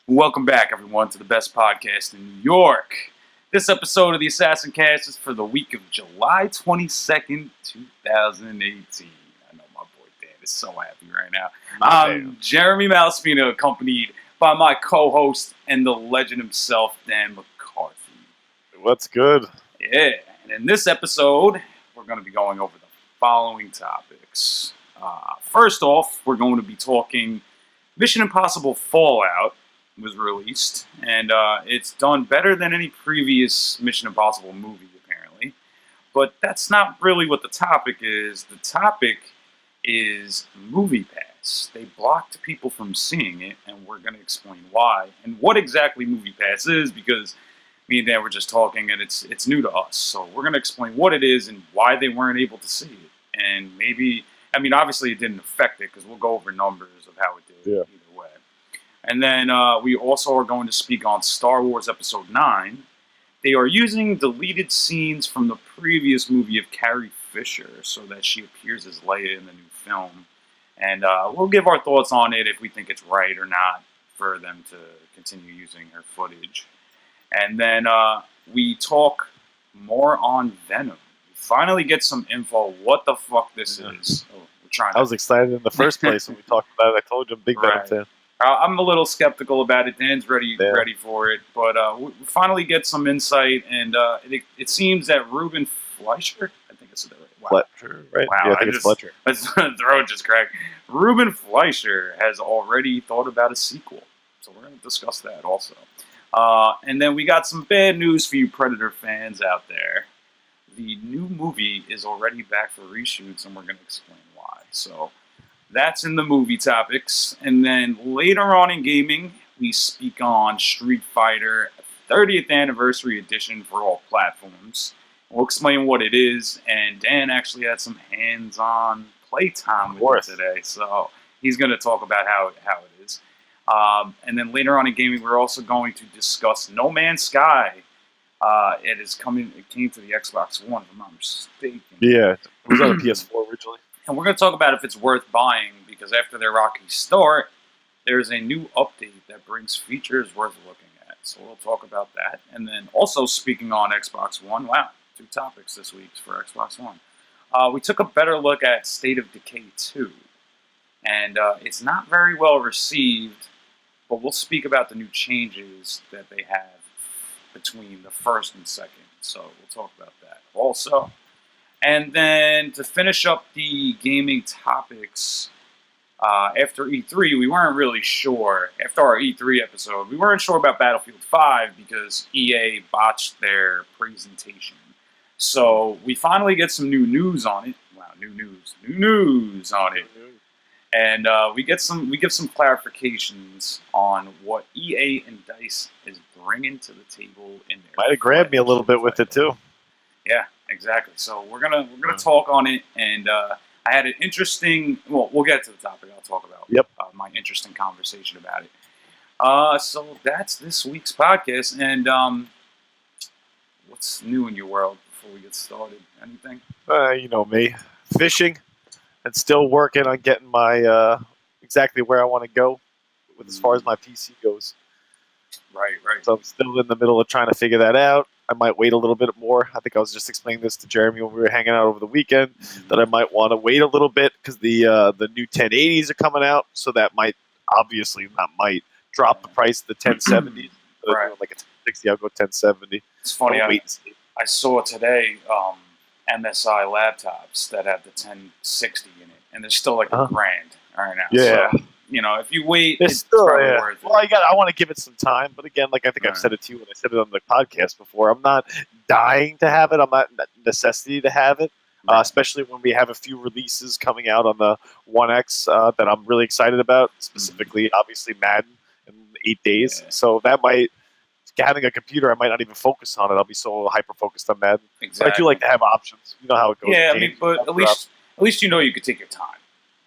Welcome back, everyone, to the best podcast in New York. This episode of the Assassin Cast is for the week of July 22nd, 2018. I know my boy Dan is so happy right now. I'm Jeremy Malaspina, accompanied by my co-host and the legend himself, Dan McCarthy. What's good? Yeah, and in this episode, we're going to be going over the following topics. First off, we're going to be talking Mission Impossible Fallout was released, and it's done better than any previous Mission Impossible movie, apparently. But that's not really what the topic is. The topic is Movie Pass. They blocked people from seeing it, and we're going to explain why and what exactly Movie Pass is, because me and Dan were just talking, and it's new to us. So we're going to explain what it is and why they weren't able to see it. And maybe, I mean, obviously it didn't affect it, because we'll go over numbers of how it did either way. And then we also are going to speak on Star Wars Episode 9. They are using deleted scenes from the previous movie of Carrie Fisher so that she appears as Leia in the new film. And we'll give our thoughts on it if we think it's right or not for them to continue using her footage. And then we talk more on Venom. We finally get some info what the fuck this is. Oh, we're trying I was excited in the first place when we talked about it. I told you I'm a big Venom fan. I'm a little skeptical about it. Dan's ready for it, but we finally get some insight, and it seems that Ruben Fleischer, I think it's right. Wow. Fletcher, right? Wow, yeah, I think it's Fletcher. My throat just cracked. Ruben Fleischer has already thought about a sequel, so we're going to discuss that also. And then we got some bad news for you Predator fans out there. The new movie is already back for reshoots, and we're going to explain why. So that's in the movie topics. And then later on in gaming, we speak on Street Fighter 30th Anniversary Edition for all platforms. We'll explain what it is, and Dan actually had some hands-on playtime with it today, so he's going to talk about how it is. And then later on in gaming, we're also going to discuss No Man's Sky. It came to the Xbox One, if I'm not mistaken. Yeah, it was on the PS4 originally. And we're going to talk about if it's worth buying, because after their rocky start, there's a new update that brings features worth looking at. So we'll talk about that. And then also speaking on Xbox One, wow, 2 topics this week for Xbox One. We took a better look at State of Decay 2. And it's not very well received, but we'll speak about the new changes that they have between the first and second. So we'll talk about that also. And then to finish up the gaming topics, after E3, we weren't really sure. After our E3 episode, we weren't sure about Battlefield 5 because EA botched their presentation. So we finally get some new news on it. Wow, new news on it. And we give some clarifications on what EA and DICE is bringing to the table in there. Might have grabbed me a little bit with it too. Yeah, exactly. So we're gonna talk on it, and I had an interesting. Well, we'll get to the topic. I'll talk about my interesting conversation about it. So that's this week's podcast, and what's new in your world before we get started? Anything? You know me, fishing, and still working on getting my exactly where I want to go with as far as my PC goes. Right. So I'm still in the middle of trying to figure that out. I might wait a little bit more. I think I was just explaining this to Jeremy when we were hanging out over the weekend, that I might want to wait a little bit because the new 1080s are coming out, so that might, obviously not might, drop the price of the 1070s. Right. Like a 1060, I'll go 1070. It's funny, I saw today MSI laptops that have the 1060 in it, and they're still like $1,000 right now. Yeah. So, you know, if you wait, it's still, probably worth it. Well, I want to give it some time, but again, like I think I've said it to you when I said it on the podcast before, I'm not dying to have it. I'm not necessity to have it, especially when we have a few releases coming out on the One X that I'm really excited about, specifically, obviously, Madden in 8 days. Yeah. So that might, having a computer, I might not even focus on it. I'll be so hyper-focused on Madden. Exactly. But I do like to have options. You know how it goes. Yeah, I mean, but at least you know you could take your time.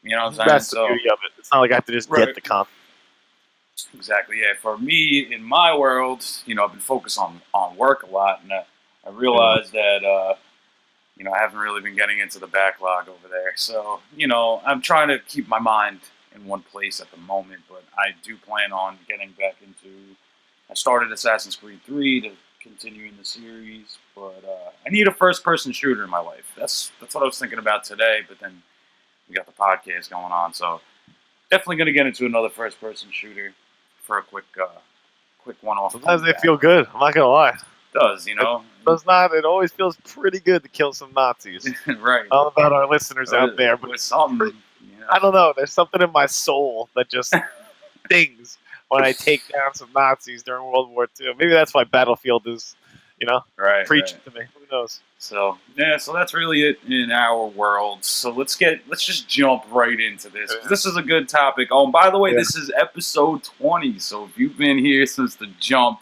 You know what I'm saying? That's the beauty of it. It's not like I have to just get the content. Exactly, yeah. For me, in my world, you know, I've been focused on work a lot, and I realized that, you know, I haven't really been getting into the backlog over there. So, you know, I'm trying to keep my mind in one place at the moment, but I do plan on getting back into. I started Assassin's Creed 3 to continuing the series, but I need a first-person shooter in my life. That's what I was thinking about today, but then we got the podcast going on, so definitely going to get into another first-person shooter for a quick one-off. Sometimes they feel good. I'm not gonna lie. It does, you know? It does not. It always feels pretty good to kill some Nazis. Right. I don't know about our listeners out there, but it's something. You know? I don't know. There's something in my soul that just stings when I take down some Nazis during World War II. Maybe that's why Battlefield is, preaching to me. Who knows? So so that's really it in our world. So let's just jump right into this. Yeah. This is a good topic. Oh, and by the way, this is episode 20. So if you've been here since the jump,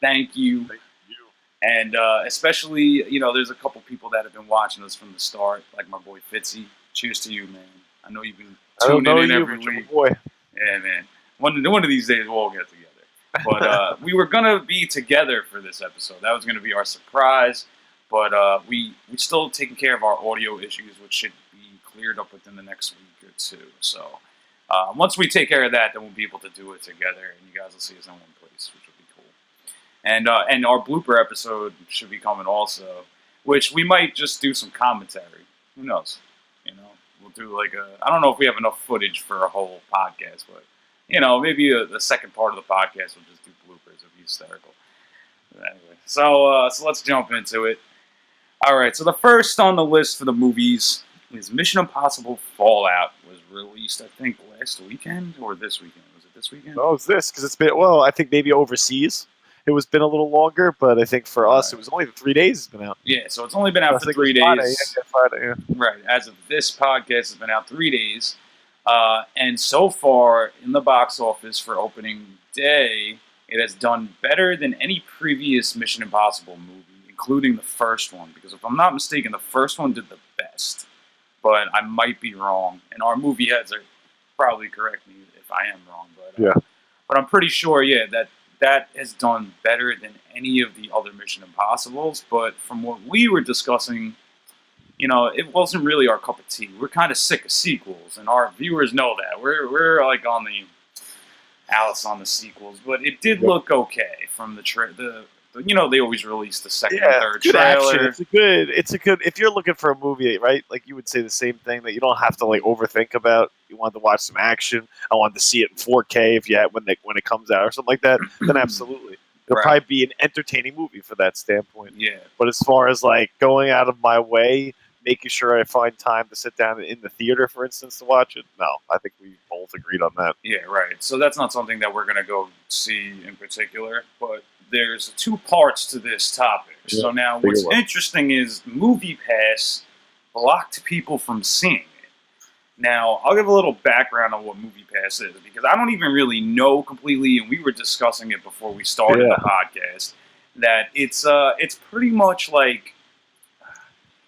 thank you. Thank you. And especially, there's a couple people that have been watching us from the start, like my boy Fitzy. Cheers to you, man. I know you've been tuning in every week. Boy. Yeah, man. One of these days we'll all get together. But we were gonna be together for this episode. That was gonna be our surprise. But we still taking care of our audio issues, which should be cleared up within the next week or two. So once we take care of that, then we'll be able to do it together, and you guys will see us in one place, which will be cool. And our blooper episode should be coming also, which we might just do some commentary. Who knows? We'll do I don't know if we have enough footage for a whole podcast, but maybe the second part of the podcast will just do bloopers. It'll be hysterical. Anyway, so let's jump into it. All right, so the first on the list for the movies is Mission Impossible Fallout. Was released, I think, last weekend or this weekend. Was it this weekend? Oh, it's this because it's been I think maybe overseas. It was been a little longer, but I think for us, it was only 3 days it's been out. Yeah, so it's only been out for 3 days. Friday, yeah. Right, as of this podcast, it's been out 3 days. And so far, in the box office for opening day, it has done better than any previous Mission Impossible movie, including the first one. Because if I'm not mistaken, the first one did the best. But I might be wrong. And our movie heads are probably correct me if I am wrong. But I'm pretty sure, that has done better than any of the other Mission Impossibles. But from what we were discussing, it wasn't really our cup of tea. We're kind of sick of sequels, and our viewers know that. We're like on the Alice on the sequels, but it did look okay from the they always release the second and third good trailer. Action. It's a good. If you're looking for a movie, right? Like you would say the same thing that you don't have to overthink about. You want to watch some action. I want to see it in 4K when it comes out or something like that. Then absolutely. It'll probably be an entertaining movie for that standpoint. Yeah. But as far as going out of my way, making sure I find time to sit down in the theater, for instance, to watch it, no. I think we both agreed on that. Yeah, right. So that's not something that we're going to go see in particular, but there's 2 parts to this topic. Yeah, so now what's interesting is MoviePass blocked people from seeing it. Now, I'll give a little background on what MoviePass is, because I don't even really know completely, and we were discussing it before we started the podcast, that it's pretty much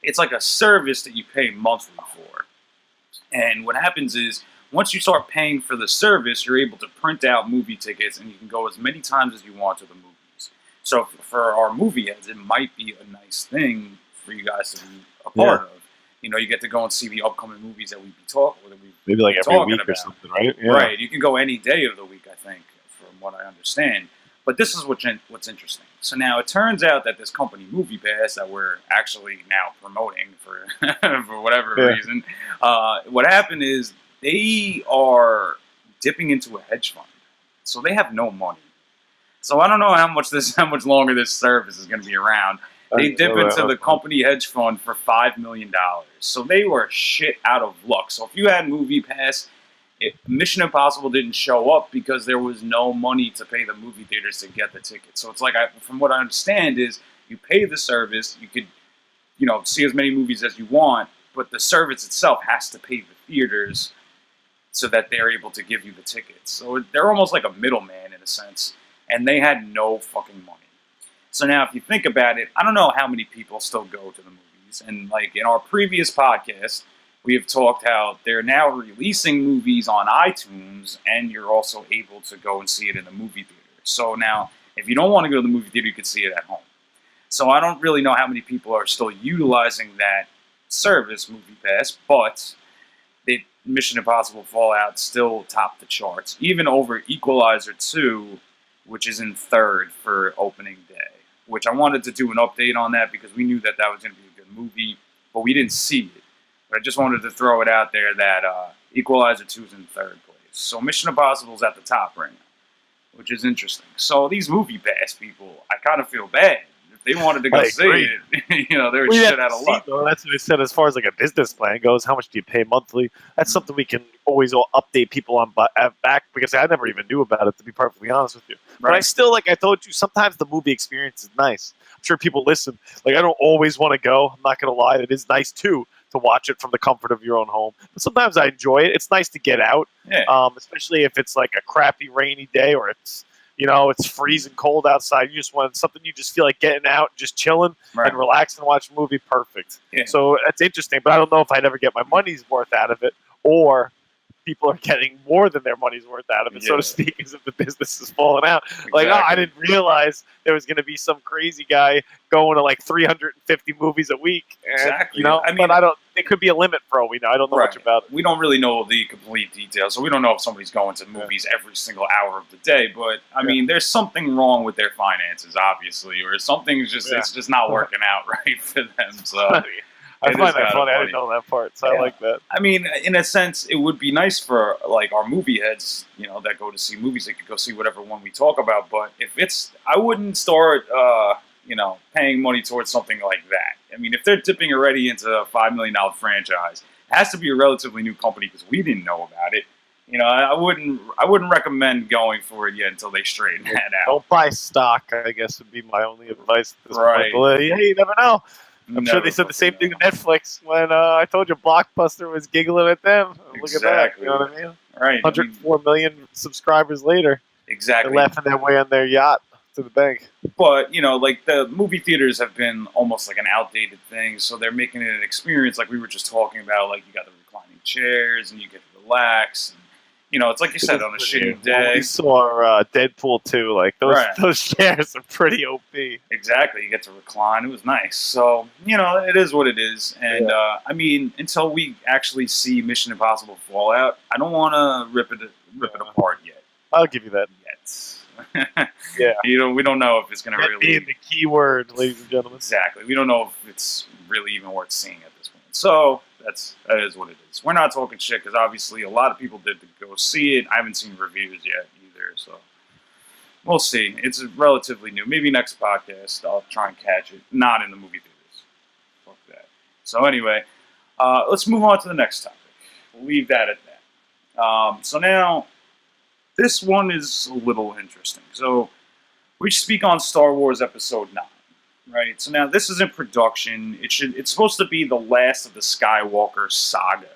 it's like a service that you pay monthly for. And what happens is, once you start paying for the service, you're able to print out movie tickets, and you can go as many times as you want to the movies. So for our movie heads, it might be a nice thing for you guys to be a part of. You get to go and see the upcoming movies that we'd be talking about. Maybe every week or something, right? Yeah. Right. You can go any day of the week, I think, from what I understand. But this is what's interesting. So now it turns out that this company, MoviePass, that we're actually now promoting for for whatever reason, what happened is they are dipping into a hedge fund. So they have no money. So I don't know how much longer this service is going to be around. They dip into the company hedge fund for $5 million. So they were shit out of luck. So if you had MoviePass, Mission Impossible didn't show up because there was no money to pay the movie theaters to get the tickets. So it's from what I understand is you pay the service, you could, see as many movies as you want, but the service itself has to pay the theaters so that they're able to give you the tickets. So they're almost like a middleman in a sense, and they had no fucking money. So now if you think about it, I don't know how many people still go to the movies. And in our previous podcast, we have talked how they're now releasing movies on iTunes, and you're also able to go and see it in the movie theater. So now, if you don't want to go to the movie theater, you can see it at home. So I don't really know how many people are still utilizing that service, MoviePass, but Mission Impossible Fallout still topped the charts, even over Equalizer 2, which is in third for opening day. Which I wanted to do an update on that because we knew that that was going to be a good movie, but we didn't see it. But I just wanted to throw it out there that Equalizer 2 is in third place. So Mission Impossible is at the top right now, which is interesting. So these movie pass people, I kind of feel bad. If they wanted to go see it, you know, they're shit out of luck. Though. That's what I said as far as like a business plan goes. How much do you pay monthly? That's something we can always update people on back because I never even knew about it, to be perfectly honest with you. Right. But I still, like I told you, sometimes the movie experience is nice. I'm sure people listen. Like, I don't always want to go. I'm not going to lie. It is nice, too, to watch it from the comfort of your own home. But sometimes I enjoy it. It's nice to get out, especially if it's like a crappy rainy day or it's, you know, it's freezing cold outside. You just want something you just feel like getting out, just chilling and relaxing and watch a movie. Perfect. Yeah. So that's interesting. But I don't know if I'd ever get my money's worth out of it or people are getting more than their money's worth out of it, so to speak, as if the business is falling out. Exactly. Like, oh, I didn't realize there was going to be some crazy guy going to like 350 movies a week. And, exactly. You know, I mean, but I don't. It could be a limit for all we know. I don't know much about it. We don't really know the complete details, so we don't know if somebody's going to movies every single hour of the day. But I mean, there's something wrong with their finances, obviously, or something's just it's just not working out right for them. So. I find that funny. I didn't know that part, so I like that. I mean, in a sense, it would be nice for like our movie heads, you know, that go to see movies. They could go see whatever one we talk about. But if it's, I wouldn't start, you know, paying money towards something like that. I mean, if they're dipping already into a $5 million franchise, it has to be a relatively new company because we didn't know about it. You know, I wouldn't recommend going for it yet until they straighten that out. Don't buy stock, I guess, would be my only advice at this point. But, hey, you never know. I'm sure they said the same thing to Netflix when I told you Blockbuster was giggling at them. Look at that. You know what I mean? Right. 104 million subscribers later. Exactly. They're laughing their way on their yacht to the bank. But, you know, like the movie theaters have been almost like an outdated thing, so they're making it an experience like we were just talking about. Like, you got the reclining chairs and you get to relax. And, you know, it's like you said, on a shitty day. We saw Deadpool 2. Like, those chairs are pretty OP. Exactly. You get to recline. It was nice. So, you know, it is what it is. And, I mean, until we actually see Mission Impossible Fallout, I don't want to rip it apart yet. I'll give you that. Yet. You know, we don't know if it's going to really... being the key word, ladies and gentlemen. Exactly. We don't know if it's really even worth seeing at this point. So... that is what it is. We're not talking shit because obviously a lot of people did go see it. I haven't seen reviews yet either, so we'll see. It's relatively new. Maybe next podcast I'll try and catch it. Not in the movie theaters. Fuck that. So anyway, let's move on to the next topic. We'll leave that at that. So now, this one is a little interesting. So we speak on Star Wars Episode 9. Right, so now this is in production. It's supposed to be the last of the Skywalker saga.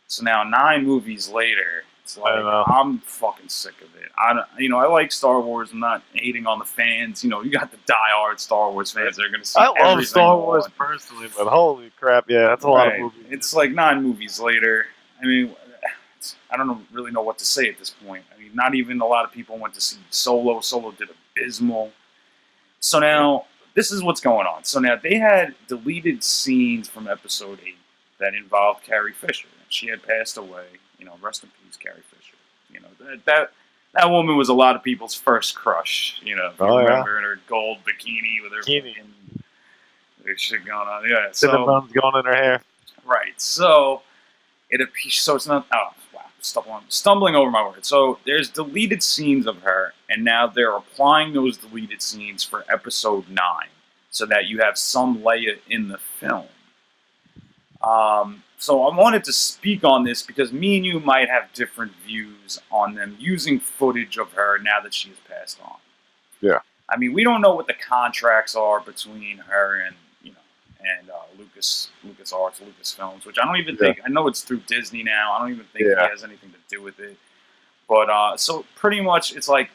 So now 9 movies later, it's like I'm fucking sick of it. I like Star Wars. I'm not hating on the fans. You know, you got the diehard Star Wars fans that are going to see. I love Star Wars personally, but holy crap, yeah, that's a lot of movies. It's like 9 movies later. I mean, I don't really know what to say at this point. I mean, not even a lot of people went to see Solo. Solo did abysmal. So now. This is what's going on. So now they had deleted scenes from Episode 8 that involved Carrie Fisher. She had passed away. You know, rest in peace, Carrie Fisher. You know, that woman was a lot of people's first crush. You know, if you remember in her gold bikini with her shit going on. Yeah, Cinnamon's going in her hair. Right. So it's not. Oh wow, stumbling over my words. So there's deleted scenes of her, and now they're applying those deleted scenes for Episode 9, so that you have some Leia in the film. So I wanted to speak on this because me and you might have different views on them using footage of her now that she has passed on. Yeah. I mean, we don't know what the contracts are between her and LucasArts, Lucasfilms, which I don't even think, I know it's through Disney now, I don't even think he has anything to do with it. But, so pretty much, it's like,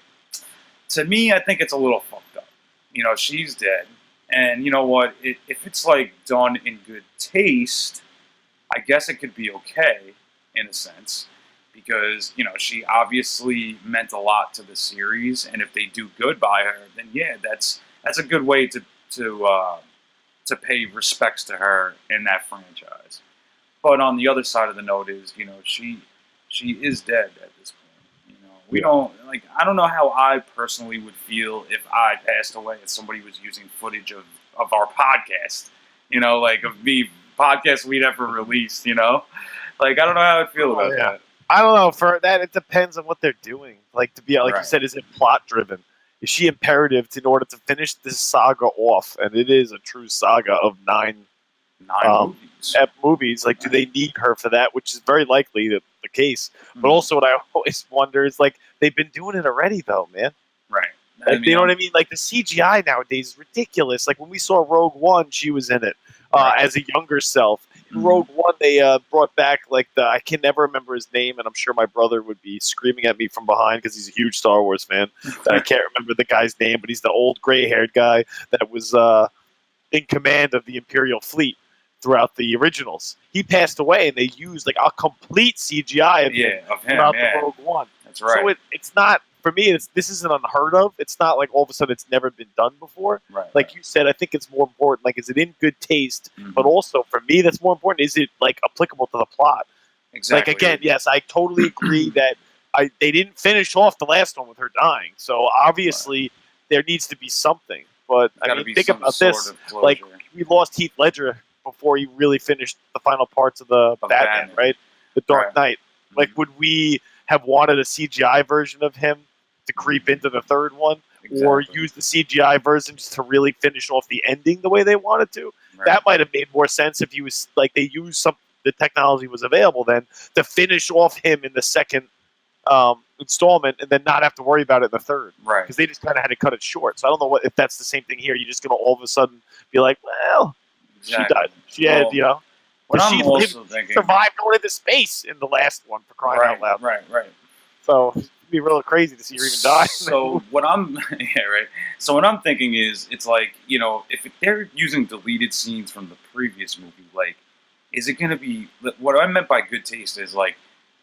to me, I think it's a little fucked up. You know, she's dead, and you know what, if it's, like, done in good taste, I guess it could be okay, in a sense, because, you know, she obviously meant a lot to the series, and if they do good by her, then yeah, that's a good way to pay respects to her in that franchise. But on the other side of the note is, she is dead at this point. We don't like. I don't know how I personally would feel if I passed away and somebody was using footage of our podcast. Like of the podcast we'd ever released. Like I don't know how I'd feel about that. I don't know. For that, it depends on what they're doing. Like to be like you said, is it plot driven? Is she imperative in order to finish this saga off? And it is a true saga of nine movies. Like, do they need her for that? Which is very likely the case. But also, what I always wonder is like they've been doing it already, though, man. Right. Like, you know what I mean? Like the CGI nowadays is ridiculous. Like when we saw Rogue One, she was in it as a younger self. In Rogue One, they brought back like I can never remember his name, and I'm sure my brother would be screaming at me from behind because he's a huge Star Wars fan. That I can't remember the guy's name, but he's the old gray-haired guy that was in command of the Imperial fleet throughout the originals. He passed away, and they used like a complete CGI of him throughout the Rogue One. That's right. So it's not. For me, this isn't unheard of. It's not like all of a sudden it's never been done before. Right. Like you said, I think it's more important. Like, is it in good taste? But also, for me, that's more important. Is it like applicable to the plot? Exactly. Like again, yes, I totally agree that they didn't finish off the last one with her dying. So obviously, there needs to be something. But I mean, think about this. Like we lost Heath Ledger before he really finished the final parts of the Batman, right? The Dark Knight. Like, would we have wanted a CGI version of him to creep into the third one, or use the CGI version just to really finish off the ending the way they wanted to? That might have made more sense if he was like they used the technology was available then to finish off him in the second installment, and then not have to worry about it in the third, right? Because they just kind of had to cut it short. So I don't know if that's the same thing here. You're just going to all of a sudden be like, well, she died. She had, What I'm she also thinking, survived going into space in the last one, for crying out loud. Right. So it'd be real crazy to see her even die. So what I'm So what I'm thinking is, it's like, if they're using deleted scenes from the previous movie, like, is it going to be what I meant by good taste is like,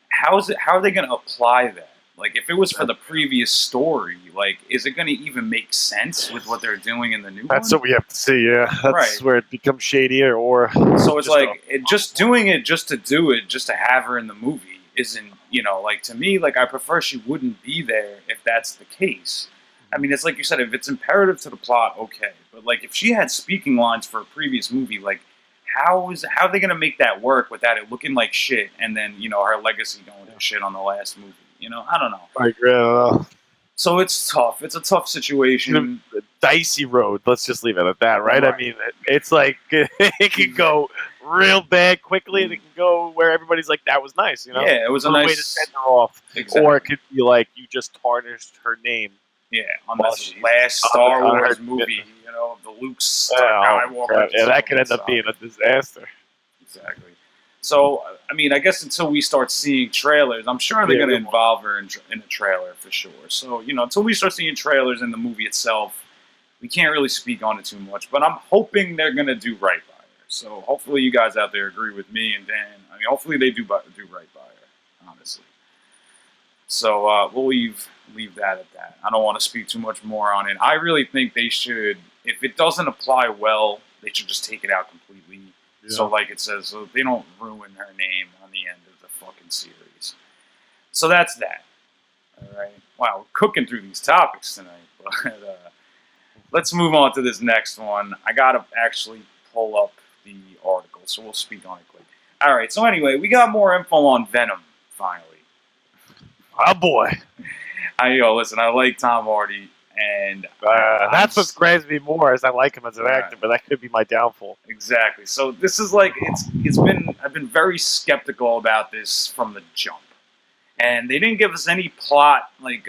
how are they going to apply that? Like, if it was for the previous story, like, is it going to even make sense with what they're doing in the new one? That's what we have to see, yeah. That's where it becomes shadier, or... So it's like, just doing it just to do it, just to have her in the movie, isn't, like, to me, like, I prefer she wouldn't be there if that's the case. I mean, it's like you said, if it's imperative to the plot, okay. But, like, if she had speaking lines for a previous movie, like, how are they going to make that work without it looking like shit, and then, her legacy going to shit on the last movie? I don't know. I agree. So it's tough. It's a tough situation. The dicey road. Let's just leave it at that, right? I mean, it's like it can go real bad quickly, and it can go where everybody's like, "That was nice," Yeah, it was a nice way to send her off. Exactly. Or it could be like you just tarnished her name. Yeah, on this last Star Wars movie, the Luke Skywalker. Yeah, that could end up being a disaster. Exactly. So, I mean, I guess until we start seeing trailers, I'm sure they're going to involve her in a trailer for sure. So, until we start seeing trailers in the movie itself, we can't really speak on it too much. But I'm hoping they're going to do right by her. So, hopefully you guys out there agree with me and Dan. I mean, hopefully they do right by her, honestly. So, we'll leave that at that. I don't want to speak too much more on it. I really think they should, if it doesn't apply well, they should just take it out completely. Yeah. So, like it says, so they don't ruin her name on the end of the fucking series. So that's that. All right. Wow, we're cooking through these topics tonight. But let's move on to this next one. I gotta actually pull up the article, so we'll speak on it quick. All right. So anyway, we got more info on Venom finally. Oh boy. Listen, I like Tom Hardy. And that's what grabs me more, as I like him as an actor, but that could be my downfall. Exactly. So this is like I've been very skeptical about this from the jump, and they didn't give us any plot, like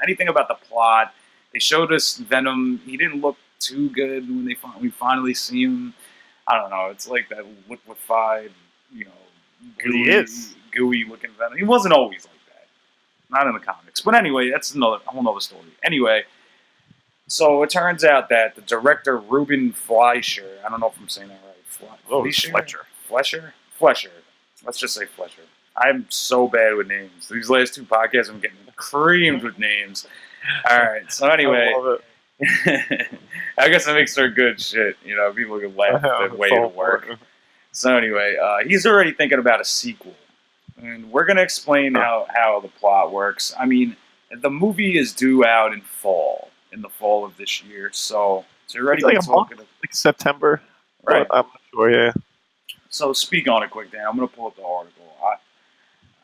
anything about the plot. They showed us Venom. He didn't look too good when we finally see him. I don't know. It's like that liquefied, gooey looking Venom. He wasn't always like that. Not in the comics. But anyway, that's a whole nother story. Anyway, so it turns out that the director, Ruben Fleischer, I don't know if I'm saying that right. Fleischer. Let's just say Fleischer. I'm so bad with names. These last two podcasts, I'm getting creamed with names. All right. So anyway, I guess it makes for good shit. People can laugh their way to work. So anyway, he's already thinking about a sequel, and we're gonna explain how the plot works. I mean, the movie is due out in the fall of this year, so you're already It's like a month, talking, like September. right? I'm not sure. Yeah. So speak on it quick, Dan. I'm gonna pull up the article.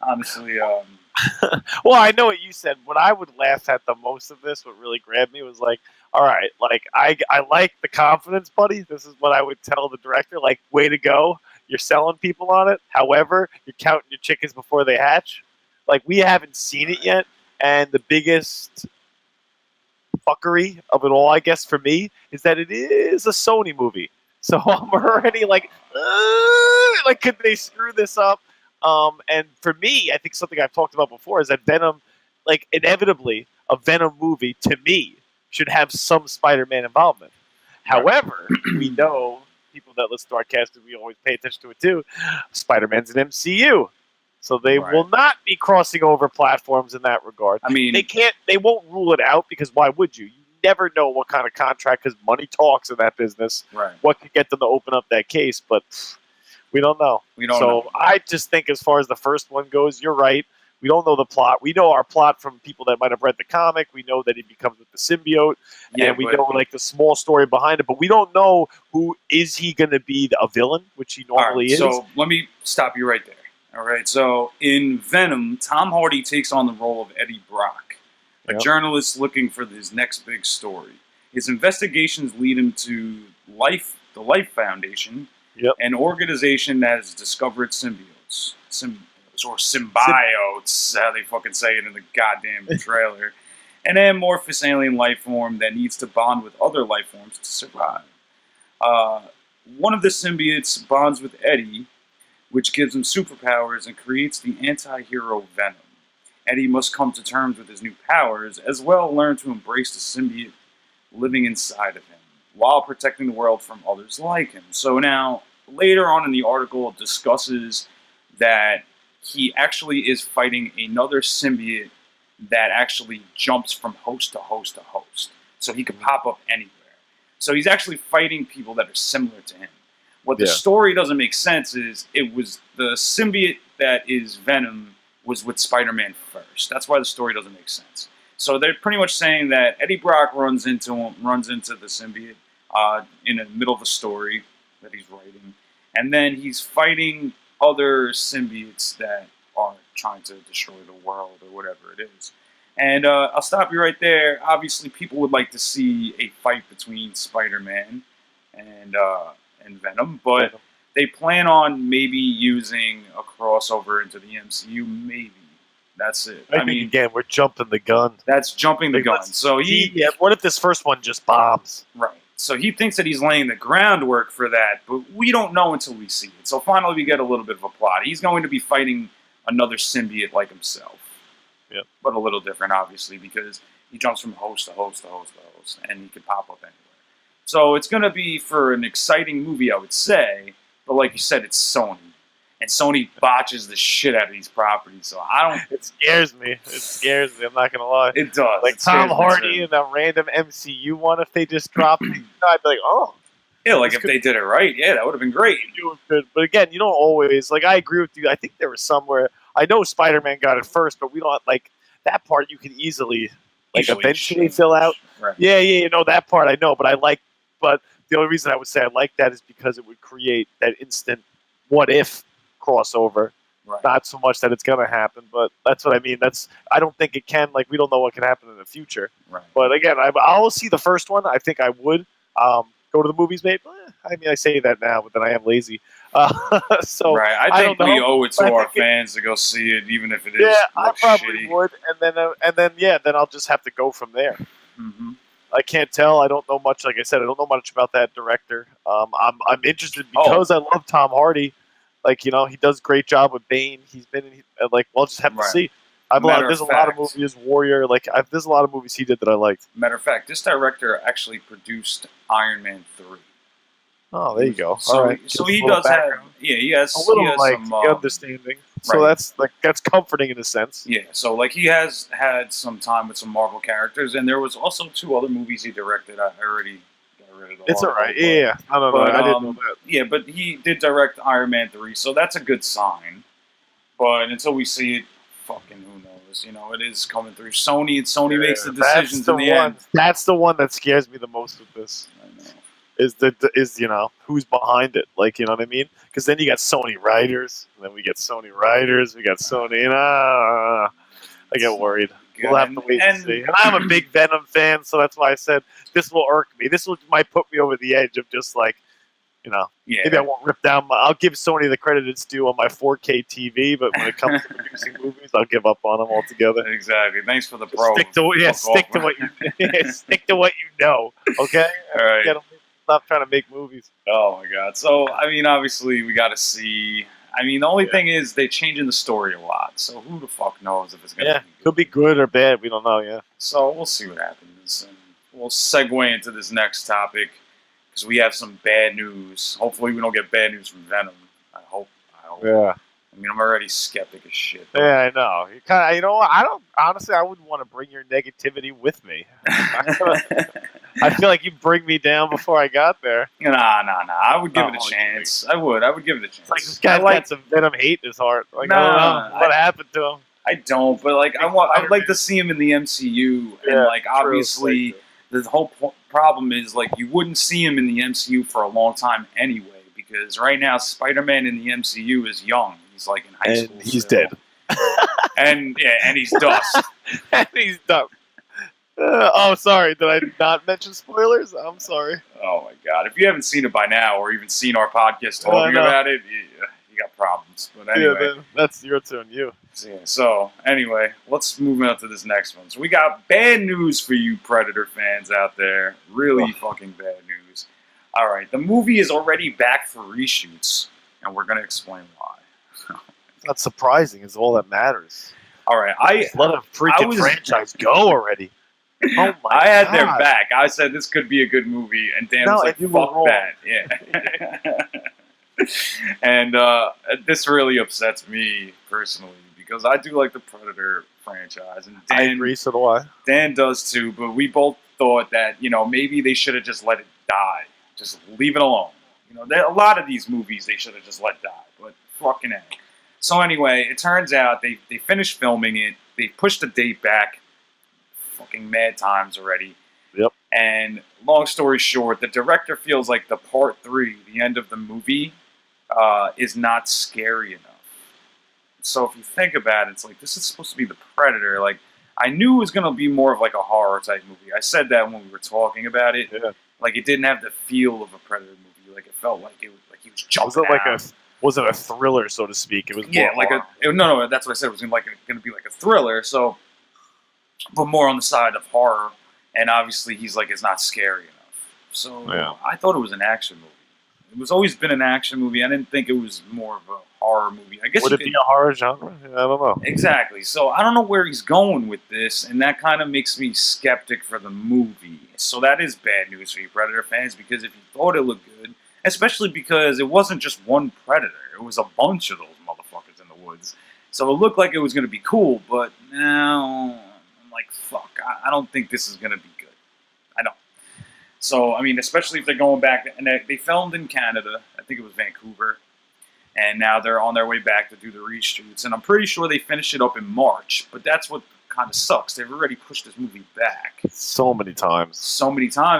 Honestly, Well, I know what you said. What I would laugh at the most of this, what really grabbed me was like, all right, like I like the confidence, buddy. This is what I would tell the director. Like, way to go. You're selling people on it. However, you're counting your chickens before they hatch. Like, we haven't seen it yet. And the biggest fuckery of it all, I guess, for me, is that it is a Sony movie. So I'm already like, could they screw this up? And for me, I think something I've talked about before is that Venom, like inevitably, a Venom movie to me should have some Spider-Man involvement. However, we know people that listen to our cast, we always pay attention to it too. Spider-Man's an MCU, so they will not be crossing over platforms in that regard. I mean, they won't rule it out because why would you? You never know what kind of contract, because money talks in that business. Right. What could get them to open up that case, but we don't know. We don't know. I just think as far as the first one goes, you're right. We don't know the plot. We know our plot from people that might have read the comic. We know that he becomes with the symbiote, and we know like the small story behind it. But we don't know who is he going to be a villain, which he normally is. So let me stop you right there. All right. So in Venom, Tom Hardy takes on the role of Eddie Brock, a journalist looking for his next big story. His investigations lead him to the Life Foundation, an organization that has discovered symbiotes. Or symbiotes, how they fucking say it in the goddamn trailer. An amorphous alien life form that needs to bond with other life forms to survive. One of the symbiotes bonds with Eddie, which gives him superpowers and creates the anti-hero Venom. Eddie must come to terms with his new powers, as well learn to embrace the symbiote living inside of him, while protecting the world from others like him. So now, later on in the article, it discusses that he actually is fighting another symbiote that actually jumps from host to host to host. So he can pop up anywhere. So he's actually fighting people that are similar to him. What the story doesn't make sense is it was the symbiote that is Venom was with Spider-Man first. That's why the story doesn't make sense. So they're pretty much saying that Eddie Brock runs into the symbiote in the middle of the story that he's writing. And then he's fighting other symbiotes that are trying to destroy the world or whatever it is. And I'll stop you right there. Obviously, people would like to see a fight between Spider-Man and Venom, but they plan on maybe using a crossover into the MCU, maybe. That's it. I mean, again, we're jumping the gun. That's jumping the gun. So what if this first one just bombs? Right. So he thinks that he's laying the groundwork for that, but we don't know until we see it. So finally we get a little bit of a plot. He's going to be fighting another symbiote like himself. Yep. But a little different, obviously, because he jumps from host to host to host to host, and he can pop up anywhere. So it's going to be for an exciting movie, I would say, but like you said, it's Sony. And Sony botches the shit out of these properties, so I don't... It scares me. It scares me, I'm not going to lie. It does. Like Tom Hardy and a random MCU one, if they just dropped it, I'd be like, oh. Yeah, like if they did it right, that would have been great. But again, you don't always... Like, I agree with you. I think there was somewhere... I know Spider-Man got it first, but we don't... Like, that part you can easily eventually fill out. Right. Yeah, you know, that part I know, but I like... But the only reason I would say I like that is because it would create that instant what-if crossover. Right. Not so much that it's going to happen, but that's what I mean. I don't think it can. Like, we don't know what can happen in the future. Right. But again, I'll see the first one. I think I would go to the movies, maybe. I mean, I say that now, but then I am lazy. So right. I think we owe it to our fans to go see it, even if it is. Yeah, I probably shitty. would, and then then I'll just have to go from there. Mm-hmm. I can't tell. I don't know much. Like I said, I don't know much about that director. I'm interested because I love Tom Hardy. Like, you know, he does a great job with Bane. He's been in, like, we'll just have to see. There's a lot of movies, Warrior. Like, there's a lot of movies he did that I liked. Matter of fact, this director actually produced Iron Man 3. Oh, there you go. So, all right. So he does have, he has a little some understanding. So that's comforting in a sense. Yeah. So like he has had some time with some Marvel characters, and there was also 2 other movies he directed. I already read it. It's all right. Yeah, I don't know. But, I didn't know that. Yeah, but he did direct Iron Man 3, so that's a good sign. But until we see it, fucking who knows? You know, it is coming through Sony, and Sony makes the decisions in the end. That's the one that scares me the most with this. I know. Is you know, who's behind it? Like, you know what I mean? Because then you got Sony writers, and then we get Sony writers, we got Sony, and I get worried. We'll have to wait and see. And I'm a big Venom fan, so that's why I said this will irk me. Might put me over the edge of just like, you know, maybe I won't rip down I'll give Sony the credit it's due on my 4K TV, but when it comes to producing movies, I'll give up on them altogether. Exactly. Thanks for the pro. Stick to what you stick to what you know. Okay. All right. Stop trying to make movies. Oh my god. So I mean, obviously we got to see. I mean, the only thing is they're changing the story a lot. So who the fuck knows if it's gonna be good. Could be good or bad. We don't know. Yeah. So we'll see what happens, and we'll segue into this next topic because we have some bad news. Hopefully, we don't get bad news from Venom. I hope. Yeah. I mean, I'm already skeptic as shit. Yeah, I know. You know what? I wouldn't want to bring your negativity with me. I feel like you'd bring me down before I got there. Nah. I would give it a chance. I would give it a chance. Like, this guy's got some Venom hate in his heart. Like, I don't know what happened to him. I don't, but like, I would like to see him in the MCU, and like, obviously, the whole problem is like, you wouldn't see him in the MCU for a long time anyway, because right now, Spider-Man in the MCU is young. He's like in high school. And he's dead. and he's dust. And he's dumb. Sorry. Did I not mention spoilers? I'm sorry. Oh my god! If you haven't seen it by now, or even seen our podcast talking about it, you got problems. But anyway, then that's your turn. You. Yeah, so anyway, let's move on to this next one. So we got bad news for you Predator fans out there. Really fucking bad news. All right, the movie is already back for reshoots, and we're gonna explain why. Not surprising is all that matters. All right, let a freaking franchise go already. Oh my I had their back. I said this could be a good movie, and Dan was like, "Fuck that." Yeah. And this really upsets me personally because I do like the Predator franchise, and Dan, I agree, so do I. Dan does too. But we both thought that maybe they should have just let it die, just leave it alone. A lot of these movies they should have just let die, but fucking A. So anyway, it turns out they finished filming it. They pushed the date back. Fucking mad times already. Yep. And long story short, the director feels like the part 3, the end of the movie, is not scary enough. So if you think about it, it's like, this is supposed to be the Predator. Like, I knew it was going to be more of like a horror type movie. I said that when we were talking about it. Yeah. Like, it didn't have the feel of a Predator movie. Like, it felt like he was jumping wasn't a thriller, so to speak. It was no. That's what I said. It was going to be like a thriller. So, but more on the side of horror. And obviously, he's like, it's not scary enough. So I thought it was an action movie. It was always been an action movie. I didn't think it was more of a horror movie. I guess would it be a horror genre? I don't know. Exactly. So I don't know where he's going with this, and that kind of makes me skeptic for the movie. So that is bad news for you Predator fans, because if you thought it looked good, especially because it wasn't just one Predator, it was a bunch of those motherfuckers in the woods. So it looked like it was going to be cool, but now I'm like, fuck, I don't think this is going to be good. I don't. So, I mean, especially if they're going back, and they filmed in Canada, I think it was Vancouver, and now they're on their way back to do the reshoots, and I'm pretty sure they finished it up in March, but that's what kind of sucks. They've already pushed this movie back. So many times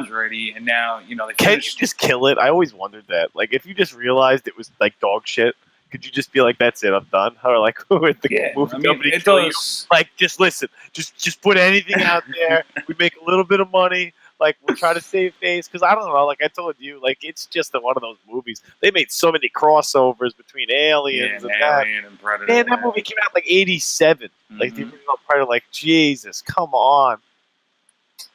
already, and now, they Can't you just kill it? I always wondered that. Like, if you just realized it was, like, dog shit, could you just be like, that's it, I'm done? Or, like, with the movie company it does. Like, just listen. Just put anything out there. We make a little bit of money. Like, we'll try to save face. Because, I don't know, like I told you, like, it's just one of those movies. They made so many crossovers between Aliens and Alien and Predator. Man, that movie came out, like, 87. Mm-hmm. Like, the original Predator, like, Jesus, come on.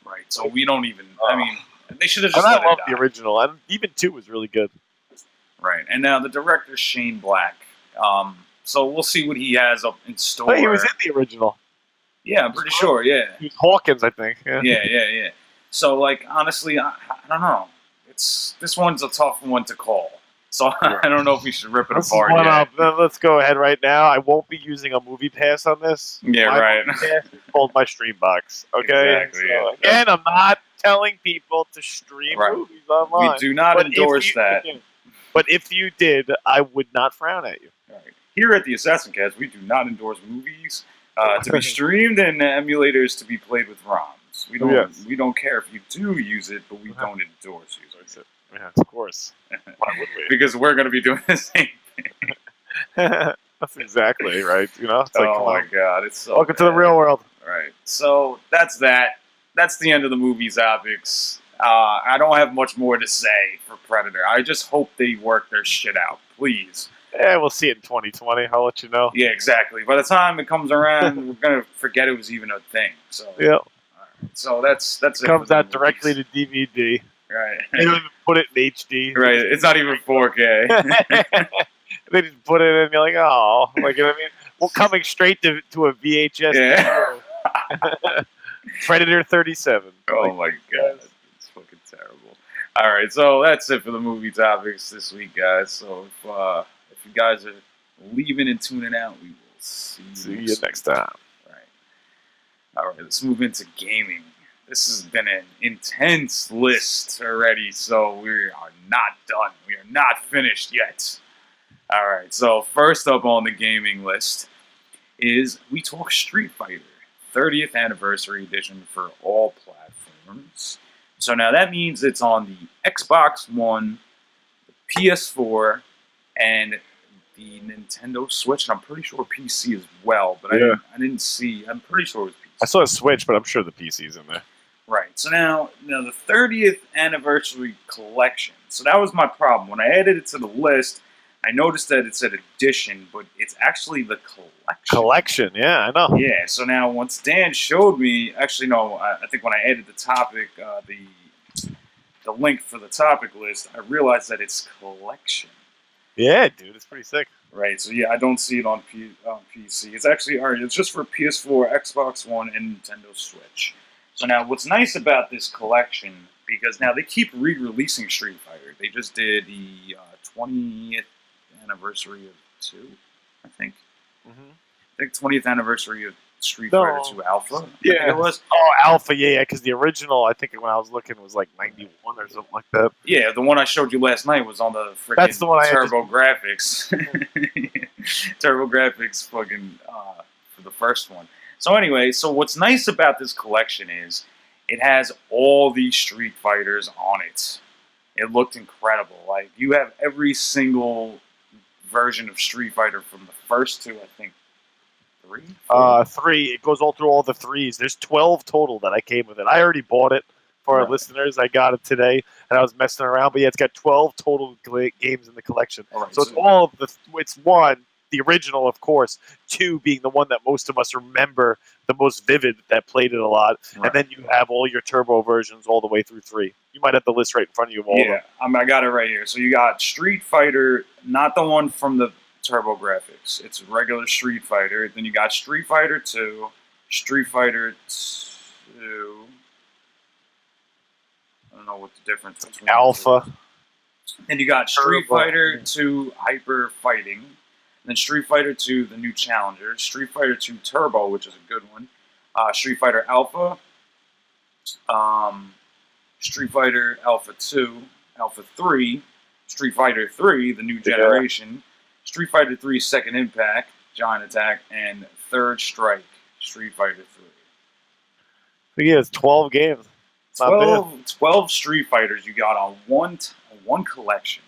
Right, so we don't even, I mean, they should have just I love the original. Even 2 was really good. Right, and now the director, Shane Black. So we'll see what he has up in store. He was in the original. Yeah, I'm pretty sure, yeah. He was Hawkins, I think. Yeah. So, like, honestly, I don't know. This one's a tough one to call. So I don't know if we should rip it apart yet. Let's go ahead right now. I won't be using a movie pass on this. Yeah, right. Hold my stream box. Okay. Exactly. So, again, I'm not telling people to stream Right. movies online. We do not But if endorse you- that. But if you did, I would not frown at you. Right. Here at the Assassin Cast, we do not endorse movies to be streamed and emulators to be played with ROMs. We don't care if you do use it, but we don't endorse using it. Yeah, of course. Why would we? Because we're going to be doing the same thing. That's exactly right. You know, it's like, Oh come my on. god, it's so Welcome to the bad. real world. Right. So that's that. That's the end of the movie topics. I don't have much more to say for Predator. I just hope they work their shit out, please. Yeah, we'll see it in 2020. I'll let you know. Yeah, exactly. By the time it comes around, we're gonna forget it was even a thing. So Yeah, So that's it. comes for the out directly movies. to DVD. Right. They don't even put it in HD. Right. It's not even 4K. They just put it in, and you're like, oh, like, you know what I mean? Well, coming straight to a VHS. Yeah. Predator 37. Oh Like, my god, it's fucking terrible. All right, so that's it for the movie topics this week, guys. So if you guys are leaving and tuning out, we will see you next time. Right. All right, let's move into gaming. This has been an intense list already, so we are not done. We are not finished yet. All right, so first up on the gaming list is we talk Street Fighter 30th Anniversary Edition for all platforms. So now that means it's on the Xbox One, the PS4, and the Nintendo Switch, and I'm pretty sure PC as well, but Yeah. I didn't see. I'm pretty sure it was PC. I saw a Switch, but I'm sure the PC's in there. Right. So now the 30th Anniversary Collection. So that was my problem. When I added it to the list, I noticed that it said edition, but it's actually the collection. Collection, yeah, I know. Yeah, so now once Dan showed me, actually no, I think when I added the topic, the link for the topic list, I realized that it's collection. Yeah, dude, it's pretty sick. Right, so yeah, I don't see it on PC. It's actually, all right, it's just for PS4, Xbox One, and Nintendo Switch. So now what's nice about this collection, because now they keep re-releasing Street Fighter. They just did the 20th anniversary of 2, I think. Mm-hmm. I think 20th anniversary of Street Fighter 2 Alpha. I think Yeah. it was. Oh, Alpha, yeah, because the original, I think when I was looking, was like 91 or something like that. Yeah, the one I showed you last night was on the freaking That's the one I had Turbo Graphics. Turbo Graphics fucking for the first one. So anyway, so what's nice about this collection is it has all these Street Fighters on it. It looked incredible. Like, you have every single version of Street Fighter from the first two, I think. 3? 3. It goes all through all the 3s. There's 12 total that I came with it. I already bought it for our Right. listeners. I got it today, and I was messing around. But yeah, it's got 12 total games in the collection. All right, So it's all of the. It's 1, the original, of course. 2 being the one that most of us remember, the most vivid, that played it a lot. Right. And then you have all your turbo versions all the way through 3. You might have the list right in front of you of all of them. I got it right here. So you got Street Fighter, not the one from the Turbo Graphics. It's regular Street Fighter. Then you got Street Fighter 2, Street Fighter 2. I don't know what the difference between Alpha. And you got Street Turbo. Fighter 2 Hyper Fighting. And then Street Fighter 2 The New Challenger. Street Fighter 2 Turbo, which is a good one. Street Fighter Alpha. Street Fighter Alpha 2. Alpha 3. Street Fighter 3 The New Generation. Street Fighter 3 Second Impact. Giant Attack. And Third Strike. Street Fighter 3. So yeah, it's 12 games. Not 12 Street Fighters you got on one collection.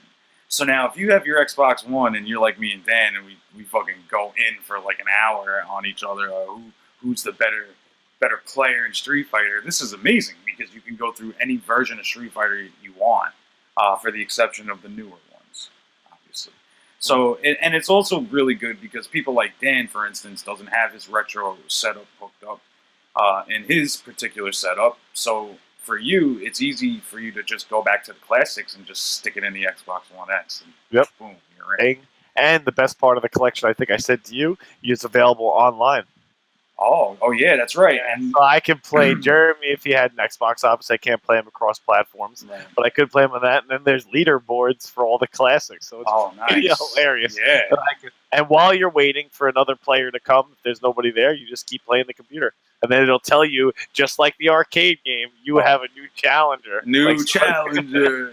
So now if you have your Xbox One and you're like me and Dan and we fucking go in for like an hour on each other, who's the better player in Street Fighter, this is amazing because you can go through any version of Street Fighter you want, for the exception of the newer ones, obviously. So, and it's also really good because people like Dan, for instance, doesn't have his retro setup hooked up in his particular setup. So for you, it's easy for you to just go back to the classics and just stick it in the Xbox One X. And Yep. Boom, you're in. And the best part of the collection, I think I said to you, is available online. Oh, yeah, that's right. And So I could play Jeremy if he had an Xbox. Obviously, I can't play him across platforms, right. but I could play him on that. And then there's leaderboards for all the classics, so it's pretty nice. hilarious. Yeah. That I could, and while you're waiting for another player to come, if there's nobody there, you just keep playing the computer, and then it'll tell you, just like the arcade game, you have a new challenger. New challenger.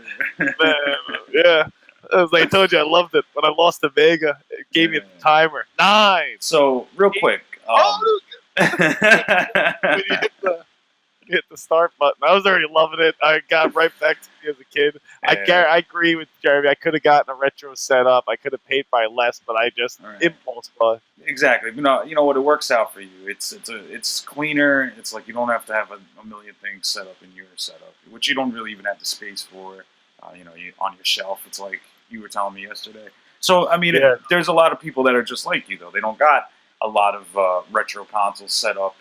Yeah. As I told you, I loved it. When I lost to Vega, it gave me the timer. 9. So, real quick. When you hit the start button, I was already loving it. I got right back to me as a kid. I agree with Jeremy. I could have gotten a retro setup. I could have paid by less, but I just impulse bought. Exactly. You know what? It works out for you. It's cleaner. It's like you don't have to have a million things set up in your setup, which you don't really even have the space for. On your shelf. It's like you were telling me yesterday. So I mean, there's a lot of people that are just like you, though. They don't got a lot of retro consoles set up,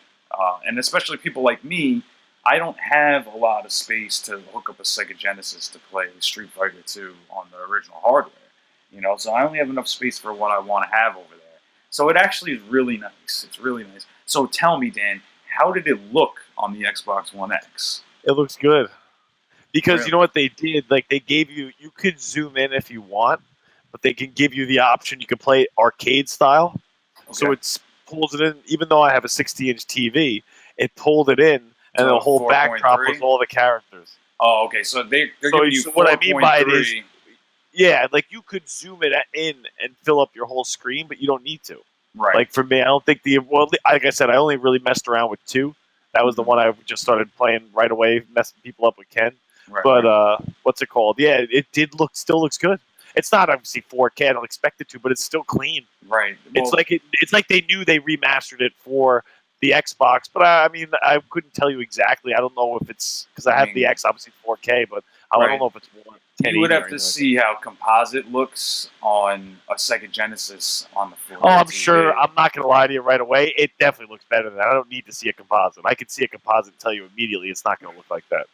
and especially people like me. I don't have a lot of space to hook up a Sega Genesis to play Street Fighter 2 on the original hardware. So I only have enough space for what I want to have over there. So it actually is really nice. It's really nice. So tell me, Dan, how did it look on the Xbox One X? It looks good. Because Really? you know what they did? Like, they gave you could zoom in if you want, but they can give you the option. You can play it arcade style. Okay. So it pulls it in. Even though I have a 60-inch TV, it pulled it in, and the whole 4. Backdrop was all the characters. Oh, okay. So they're giving you 4.3. What I mean by it is, like you could zoom it in and fill up your whole screen, but you don't need to. Right. Like for me, I don't think like I said, I only really messed around with 2. That was the one I just started playing right away, messing people up with Ken. Right, but what's it called? Yeah, it still looks good. It's not obviously 4K. I don't expect it to, but it's still clean. Right. Well, it's like they knew they remastered it for the Xbox. But I mean, I couldn't tell you exactly. I don't know if it's because I have the X obviously 4K, but I don't know if it's more. You would have to see how composite looks on a Sega Genesis on the floor. Oh, I'm sure. I'm not going to lie to you right away. It definitely looks better than that. I don't need to see a composite. I can see a composite and tell you immediately it's not going to look like that.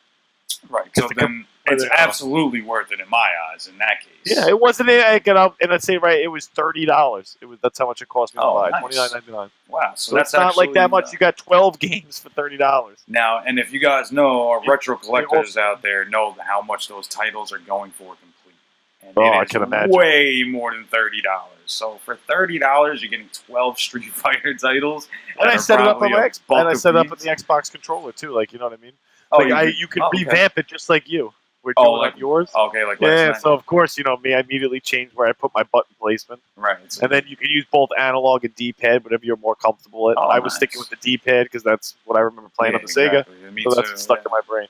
Right. So then it's absolutely worth it in my eyes in that case. Yeah, it wasn't. And I'd say it was $30. That's how much it cost me to buy. Nice. $29.99. Wow. So that's not like that much. You got 12 games for $30. Now, and if you guys know, our retro collectors out there know how much those titles are going for complete. And I can imagine. Way more than $30. So for $30, you're getting 12 Street Fighter titles. And I set it up on my Xbox. And I set it up on the Xbox controller too. Like, you know what I mean? You could revamp it just like you. We're doing like yours. Okay, like last night. So of course, me, I immediately changed where I put my button placement. Right. And then you can use both analog and D-pad, whatever you're more comfortable with. I was sticking with the D-pad because that's what I remember playing on the Sega. So that's stuck in my brain.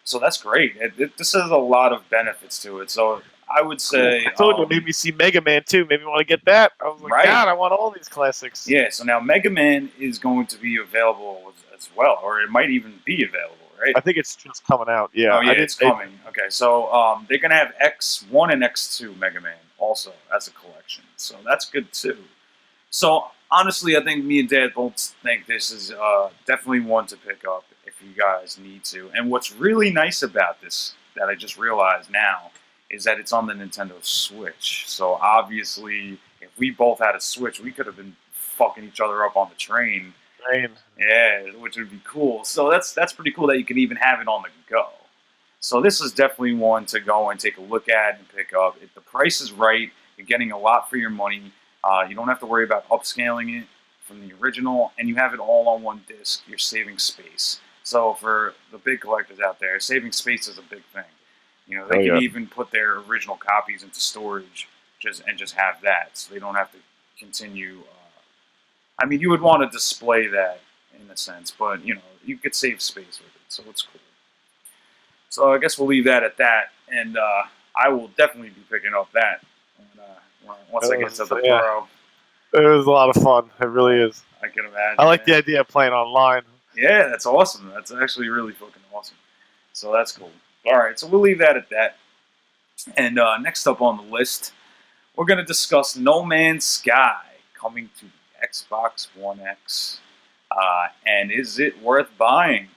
So that's great. This has a lot of benefits to it. So I would say... I told you, it made me see Mega Man too. Maybe want to get that. I was like, God, I want all these classics. Yeah, so now Mega Man is going to be available as well, or it might even be available. Right? I think it's just coming out. Yeah, it's coming. Okay, so they're gonna have X1 and X2 Mega Man also as a collection, so that's good too. So honestly, I think me and Dad both think this is definitely one to pick up if you guys need to. And what's really nice about this that I just realized now is that it's on the Nintendo Switch. So obviously, if we both had a Switch, we could have been fucking each other up on the train. Yeah, which would be cool. So that's pretty cool that you can even have it on the go. So this is definitely one to go and take a look at and pick up. If the price is right, you're getting a lot for your money. You don't have to worry about upscaling it from the original, and you have it all on one disc. You're saving space. So for the big collectors out there, saving space is a big thing. They can even put their original copies into storage and just have that, so they don't have to continue. I mean, you would want to display that in a sense, but you could save space with it, so it's cool. So I guess we'll leave that at that, and I will definitely be picking up that once I get to the Pro. It was a lot of fun. It really is. I can imagine. I like the idea of playing online. Yeah, that's awesome. That's actually really fucking awesome. So that's cool. All right, so we'll leave that at that. And next up on the list, we're going to discuss No Man's Sky coming to Xbox One X, and is it worth buying?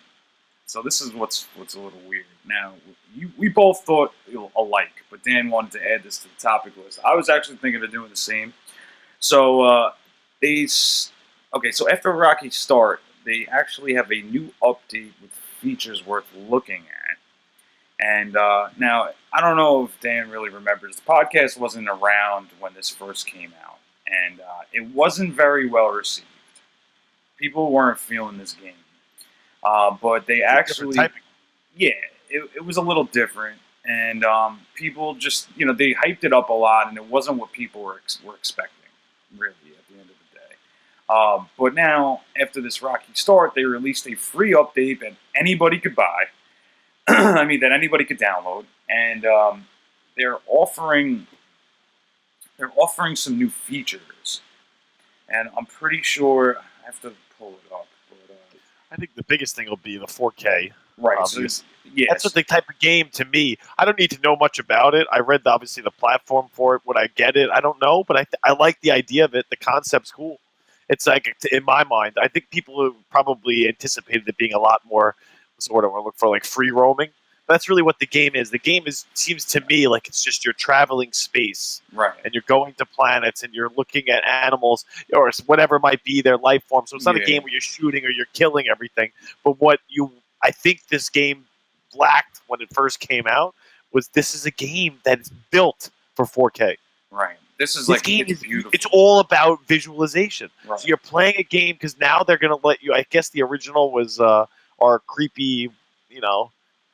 So this is what's a little weird. Now, we both thought alike, but Dan wanted to add this to the topic list. I was actually thinking of doing the same. So they Okay, so after a rocky start, they actually have a new update with features worth looking at. And now, I don't know if Dan really remembers. The podcast wasn't around when this first came out, and it wasn't very well received. People weren't feeling this game. But they actually, yeah, it was a little different. And people just, they hyped it up a lot, and it wasn't what people were expecting, really, at the end of the day. But now, after this rocky start, they released a free update that anybody could buy. I mean, that anybody could download, and they're offering some new features, and I'm pretty sure I have to pull it up. But, I think the biggest thing will be the 4K. right. So Yes. that's what the type of game to me. I don't need to know much about it. I read obviously the platform for it. Would I get it? I don't know, but I like the idea of it. The concept's cool. It's like, in my mind, I think people who probably anticipated it being a lot more. What's the word I want to look for? Like free roaming. That's really what the game is. The game seems to me like it's just you're traveling space, Right. and you're going to planets, and you're looking at animals or whatever might be their life form. So it's not a game where you're shooting or you're killing everything. But I think this game lacked when it first came out was this is a game that is built for 4K. Right. This This game it's beautiful. It's all about visualization. Right. So you're playing a game because now they're going to let you. I guess the original was our creepy,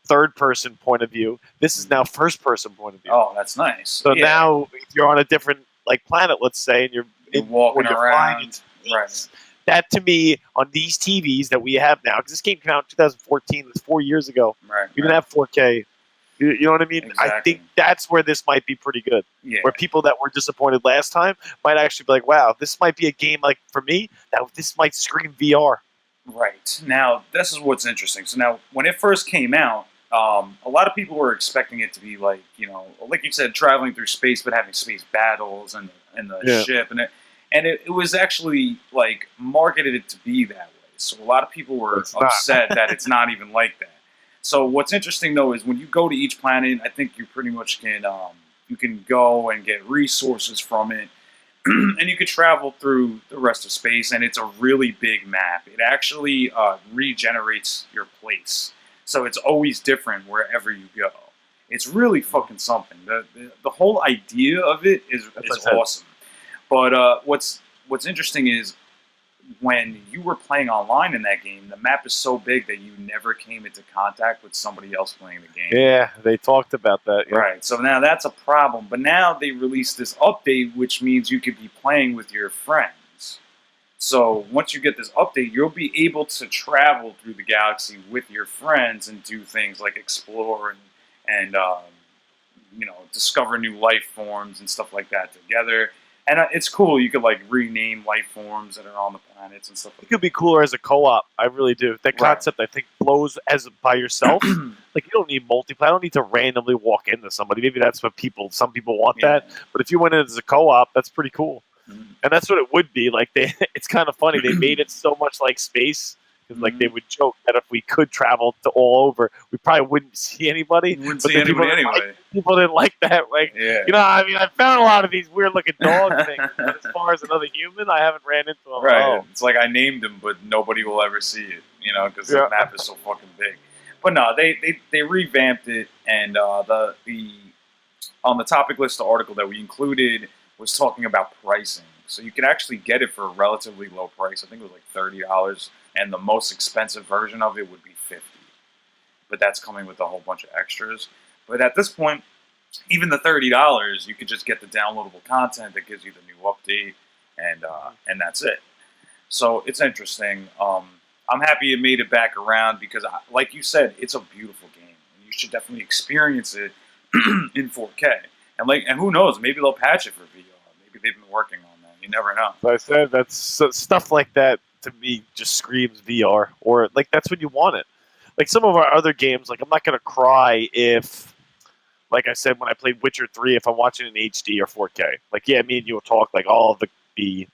third-person point of view. This is now first-person point of view. Oh, that's nice. So now, if you're on a different planet, let's say, and you're walking around, flying, right? That to me, on these TVs that we have now, because this game came out in 2014, that's 4 years ago. Right. We didn't have 4K. You know what I mean? Exactly. I think that's where this might be pretty good. Yeah. Where people that were disappointed last time might actually be like, "Wow, this might be a game like for me that this might scream VR." Right. Now, this is what's interesting. So now, when it first came out, a lot of people were expecting it to be like, like you said, traveling through space, but having space battles and the ship, and it was actually like marketed it to be that way. So a lot of people were upset that it's not even like that. So what's interesting though is when you go to each planet, I think you pretty much can go and get resources from it, and you could travel through the rest of space, and it's a really big map. It actually regenerates your place. So it's always different wherever you go. It's really fucking something. The whole idea of it is awesome. But what's interesting is when you were playing online in that game, the map is so big that you never came into contact with somebody else playing the game. Yeah, they talked about that. Yeah. Right. So now that's a problem. But now they released this update, which means you could be playing with your friends. So once you get this update, you'll be able to travel through the galaxy with your friends and do things like explore and discover new life forms and stuff like that together. And it's cool. You could rename life forms that are on the planets and stuff like that. It could be cooler as a co-op. I really do. That concept, I think, blows as by yourself. You don't need multiplayer. I don't need to randomly walk into somebody. Maybe that's what some people want that. But if you went in as a co-op, that's pretty cool. And that's what it would be. It's kind of funny. They made it so much like space. Because they would joke that if we could travel to all over, we probably wouldn't see anybody. You wouldn't see anybody anyway. People didn't like that. I found a lot of these weird-looking dog things. But as far as another human, I haven't ran into them. Right. It's like I named them, but nobody will ever see it. Because the map is so fucking big. But no, they revamped it, and the on the topic list, the article that we included was talking about pricing. So you can actually get it for a relatively low price. I think it was like $30. And the most expensive version of it would be $50. But that's coming with a whole bunch of extras. But at this point, even the $30, you could just get the downloadable content that gives you the new update, and that's it. So it's interesting. I'm happy it made it back around because, like you said, it's a beautiful game. You should definitely experience it in 4K. And who knows? Maybe they'll patch it for VR. Maybe they've been working on that. You never know. Like I said, that's stuff like that. To me, just screams VR, or that's when you want it. Like some of our other games, I'm not gonna cry if, like I said, when I played Witcher 3, if I'm watching in HD or 4K. Me and you will talk all of the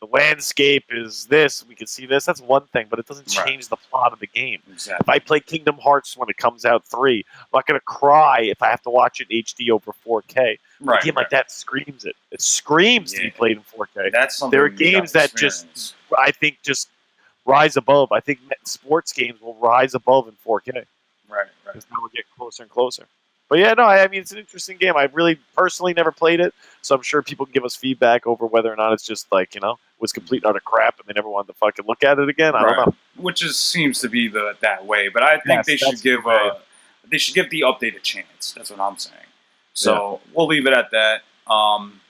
the landscape is this, we can see this. That's one thing, but it doesn't Right. change the plot of the game. Exactly. If I play Kingdom Hearts when it comes out 3, I'm not going to cry if I have to watch it in HD over 4K. Right. A game like that screams it. It screams to be played in 4K. That's something. There are games that just, I think, just rise above. I think sports games will rise above in 4K. Right. Because now we're getting closer and closer. But yeah, no, I mean, it's an interesting game. I really personally never played it, so I'm sure people can give us feedback over whether or not it's just like, was complete and utter crap and they never wanted to fucking look at it again. I don't know. Which seems to be that way, but I think they should give the update a chance. That's what I'm saying. So we'll leave it at that. I'm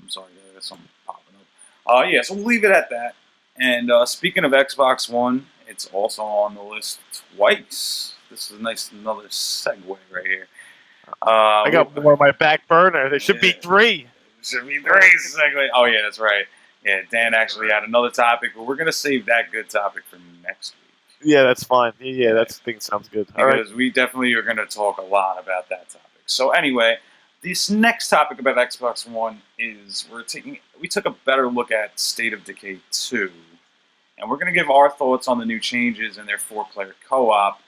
sorry, there's something popping up. So we'll leave it at that. And speaking of Xbox One, it's also on the list twice. This is another segue right here. I got more on my back burner. There should be 3. There should be 3 segue. Oh yeah, that's right. Yeah, Dan actually had another topic, but we're gonna save that good topic for next week. Yeah, that's fine. Yeah, that thing sounds good. Because we definitely are gonna talk a lot about that topic. So anyway, this next topic about Xbox One is we took a better look at State of Decay 2, and we're gonna give our thoughts on the new changes in their 4-player co-op.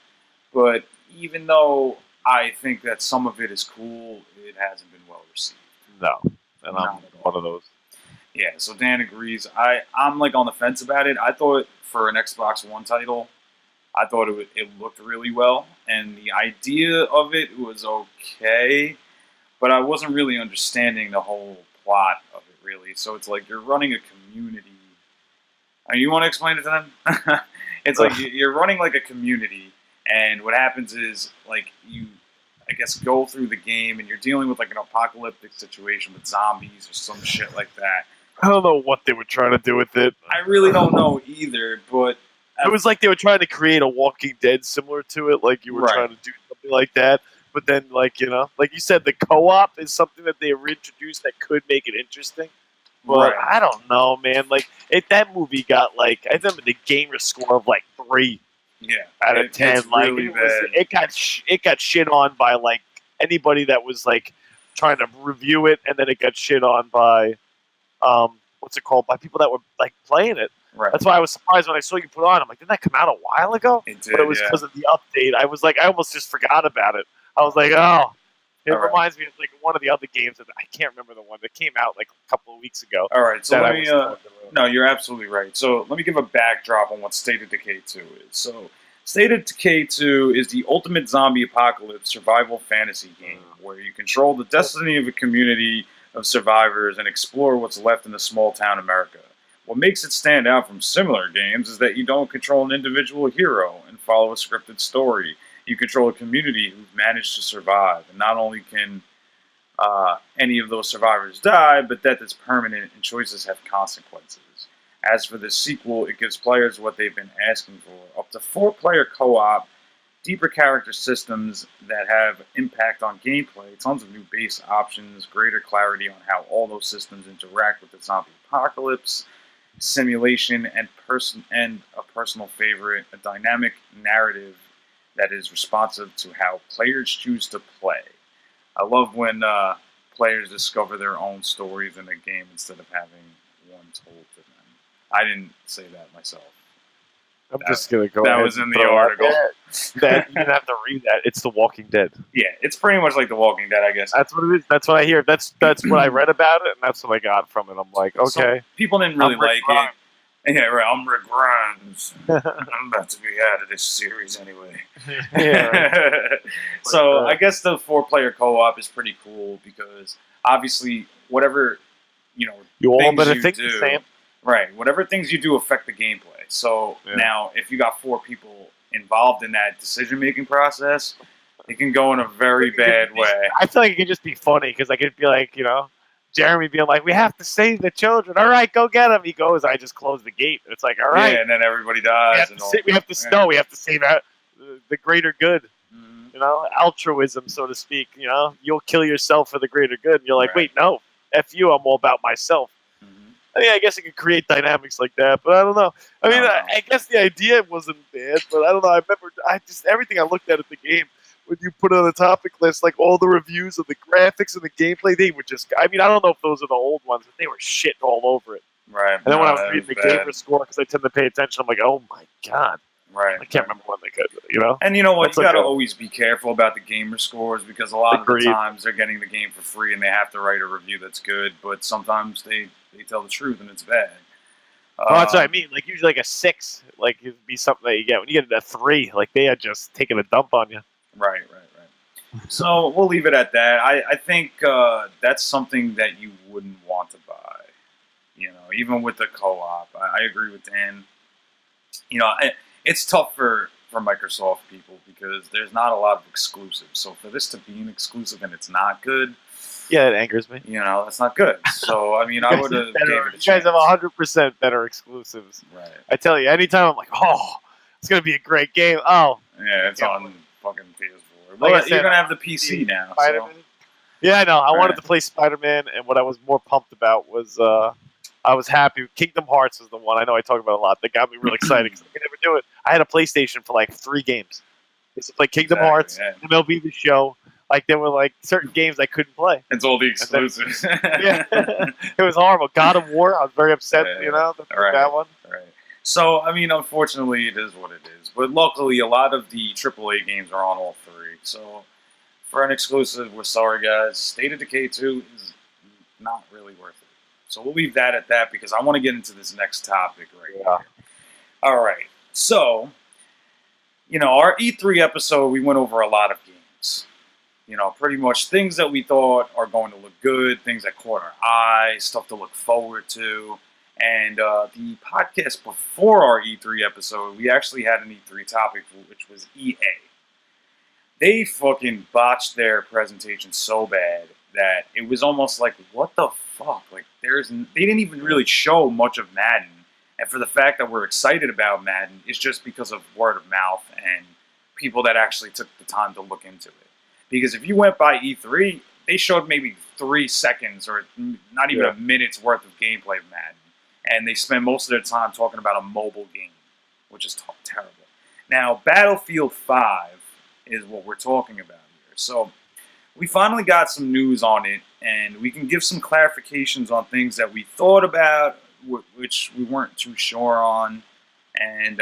But even though I think that some of it is cool, it hasn't been well received. No, and I'm one of those. Yeah, so Dan agrees. I'm like on the fence about it. I thought for an Xbox One title, I thought it looked really well, and the idea of it was okay, but I wasn't really understanding the whole plot of it really. So it's like you're running a community. You want to explain it to them? It's like you're running like a community. And what happens is, like, you, I guess, go through the game, and you're dealing with, like, an apocalyptic situation with zombies or some shit like that. I don't know what they were trying to do with it. I really don't know either, but... It was like they were trying to create a Walking Dead similar to it, like you were trying to do something like that. But then, like, like you said, the co-op is something that they reintroduced that could make it interesting. But I don't know, man. Like, that movie got, like, I remember the gamer score of, like, 3. Yeah, out of 10. Like really it got shit on by like anybody that was like trying to review it, and then it got shit on by what's it called? By people that were like playing it. Right. That's why I was surprised when I saw you put it on. I'm like, didn't that come out a while ago? It did, but it was because of the update. I was like, I almost just forgot about it. I was like, oh. It reminds me of like one of the other games that I can't remember the one that came out like a couple of weeks ago. All right, so let me. No, you're absolutely right. So let me give a backdrop on what State of Decay 2 is. So State of Decay 2 is the ultimate zombie apocalypse survival fantasy game where you control the destiny of a community of survivors and explore what's left in the small town America. What makes it stand out from similar games is that you don't control an individual hero and follow a scripted story. You control a community who've managed to survive, and not only can any of those survivors die, but death is permanent and choices have consequences. As for the sequel, it gives players what they've been asking for: up to 4-player co-op, deeper character systems that have impact on gameplay, tons of new base options, greater clarity on how all those systems interact with the zombie apocalypse, simulation, and a personal favorite, a dynamic narrative that is responsive to how players choose to play. I love when players discover their own stories in a game instead of having one told to them. I didn't say that myself. I'm just going to go That ahead was in and the throw article. That you didn't have to read that. It's The Walking Dead. Yeah, it's pretty much like The Walking Dead, I guess. That's what it is. That's what I hear. That's what I read about it, and that's what I got from it. I'm like, okay. So people didn't really like it. Yeah, right. I'm Rick Grimes. I'm about to be out of this series anyway. Yeah. Right. So I guess the 4-player co-op is pretty cool because obviously whatever you all better think do, the same. Right. Whatever things you do affect the gameplay. So now, if you got 4 people involved in that decision-making process, it can go in a very bad way. I feel like it could just be funny because I could be like, Jeremy being like, we have to save the children. All right, go get them. He goes, I just closed the gate. It's like, all right. Yeah, and then everybody dies. We have to save out the greater good. Mm-hmm. Altruism, so to speak. You'll kill yourself for the greater good. And you're like, wait, no, F you, I'm all about myself. I mean, I guess it could create dynamics like that, but I don't know. I mean, I guess the idea wasn't bad, but I don't know. I remember everything I looked at the game, when you put it on the topic list, like all the reviews of the graphics and the gameplay, they were just, I mean, I don't know if those are the old ones, but they were shitting all over it. Right. And then when I was that reading the bad. gamer score, because I tend to pay attention, I'm like, oh my god, Right. I can't remember when they could, you know. And you know what? That's You got to okay. always be careful about the gamer scores because a lot of the Agreed. times they're getting the game for free and they have to write a review that's good, but sometimes they tell the truth and it's bad. Well, that's what I mean. Like usually, like a 6, like it'd be something that you get. When you get a 3, like they are just taking a dump on you. Right. So we'll leave it at that. I think that's something that you wouldn't want to buy. You know, even with the co-op, I agree with Dan. You know, it's tough for Microsoft people because there's not a lot of exclusives. So for this to be an exclusive and it's not good, Yeah, it angers me. you know, that's not good. So I mean, I would have. You guys have 100% better exclusives. Right. I tell you, anytime I'm like, oh, it's gonna be a great game. Oh, Yeah, it's Yeah. on fucking PS4. Like I But said, you're gonna have the PC now. So. Spider-Man. Yeah, I know. I wanted Right. to play Spider-Man, and what I was more pumped about was I was happy. Kingdom Hearts was the one I know I talk about a lot that got me really excited because I could never do it. I had a PlayStation for like 3 games. I used to play Kingdom Exactly, Hearts, yeah. MLB The Show. Like there were like certain games I couldn't play. It's all the exclusives. Yeah, it was horrible. God of War. I was very upset. Yeah, You know, with right. that one. Right. So, I mean, unfortunately, it is what it is. But luckily, a lot of the AAA games are on all 3. So, for an exclusive, we're sorry, guys. State of Decay 2 is not really worth it. So, we'll leave that at that because I want to get into this next topic right Yeah. here. All right. So, you know, our E3 episode, we went over a lot of games. You know, pretty much things that we thought are going to look good, things that caught our eye, stuff to look forward to. And the podcast before our E3 episode, we actually had an E3 topic, which was EA. They fucking botched their presentation so bad that it was almost like, what the fuck? Like, they didn't even really show much of Madden. And for the fact that we're excited about Madden, it's just because of word of mouth and people that actually took the time to look into it. Because if you went by E3, they showed maybe 3 seconds or not even a minute's worth of gameplay of Madden. And they spend most of their time talking about a mobile game, which is terrible. Now, Battlefield 5 is what we're talking about here. So we finally got some news on it, and we can give some clarifications on things that we thought about, which we weren't too sure on. And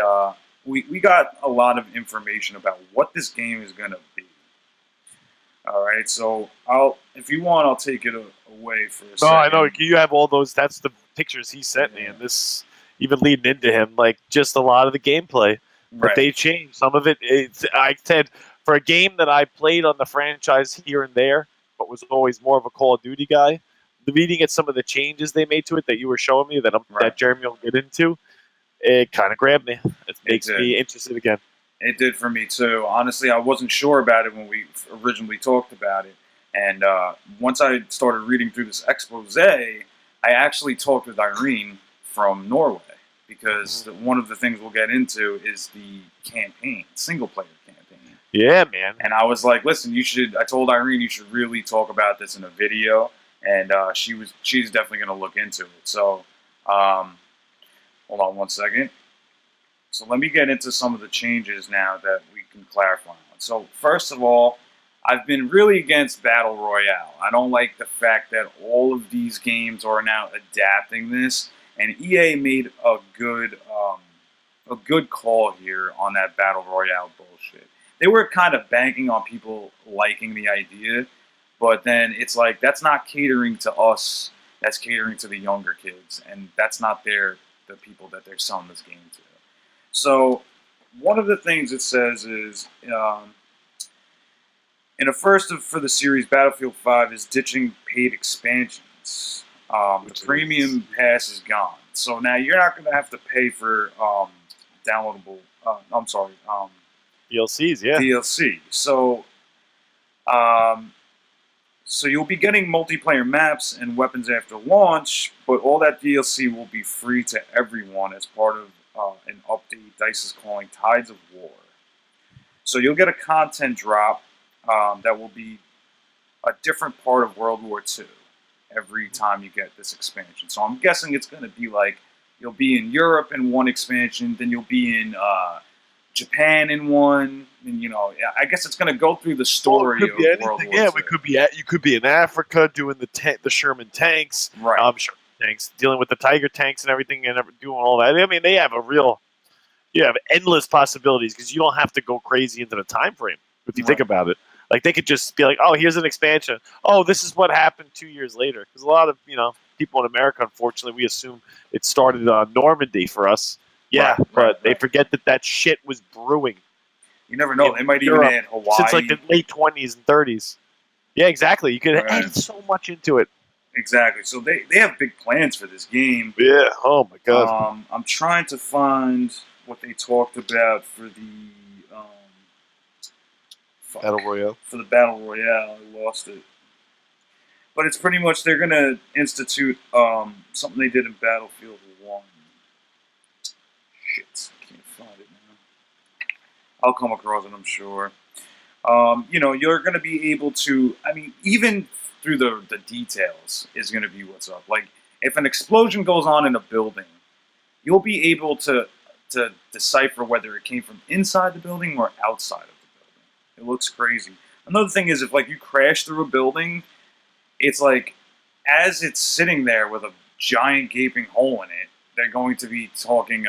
we got a lot of information about what this game is going to be. All right, so if you want, I'll take it away for a second. No, I know you have all those. That's the pictures he sent me, and this even leading into him, like just a lot of the gameplay. But Right. they changed some of it. I said for a game that I played on the franchise here and there, but was always more of a Call of Duty guy. Reading at some of the changes they made to it that you were showing me that Jeremy will get into, it kind of grabbed me. It makes me interested again. It did for me too. Honestly, I wasn't sure about it when we originally talked about it. And once I started reading through this expose, I actually talked with Irene from Norway because one of the things we'll get into is the campaign, single-player campaign. Yeah, man. And I was like, listen, I told Irene you should really talk about this in a video. And she's definitely going to look into it. So hold on one second. So let me get into some of the changes now that we can clarify on. So first of all, I've been really against Battle Royale. I don't like the fact that all of these games are now adapting this, and EA made a good call here on that Battle Royale bullshit. They were kind of banking on people liking the idea, but then it's like that's not catering to us. That's catering to the younger kids, and that's not the people that they're selling this game to. So, one of the things it says is, in a first for the series, Battlefield 5 is ditching paid expansions. The premium pass is gone. So now you're not going to have to pay for downloadable, DLCs, yeah. DLC. So you'll be getting multiplayer maps and weapons after launch, but all that DLC will be free to everyone as part of an update DICE is calling Tides of War. So you'll get a content drop that will be a different part of World War II every time you get this expansion. So I'm guessing it's going to be like you'll be in Europe in one expansion, then you'll be in Japan in one, and I guess it's going to go through the story of World War II. Yeah, you could be in Africa doing the Sherman tanks. Right. Sherman tanks, dealing with the Tiger tanks and everything, and doing all that. I mean, they have you have endless possibilities because you don't have to go crazy into the time frame if you think about it. Like they could just be like, oh, here's an expansion. Oh, this is what happened 2 years later. Because a lot of people in America, unfortunately, we assume it started on Normandy for us. Yeah, but they forget that shit was brewing. You never know. They might even add Hawaii since like the late 20s and 30s. Yeah, exactly. You could add so much into it. Exactly. So they have big plans for this game. Yeah. Oh my god. I'm trying to find what they talked about for the Battle Royale. For the Battle Royale, I lost it. But it's pretty much they're gonna institute something they did in Battlefield 1. Shit, I can't find it now. I'll come across it, I'm sure. You're gonna be able to. I mean, even through the details is gonna be what's up. Like if an explosion goes on in a building, you'll be able to decipher whether it came from inside the building or outside of it. It looks crazy. Another thing is if like you crash through a building, it's like as it's sitting there with a giant gaping hole in it, they're going to be talking.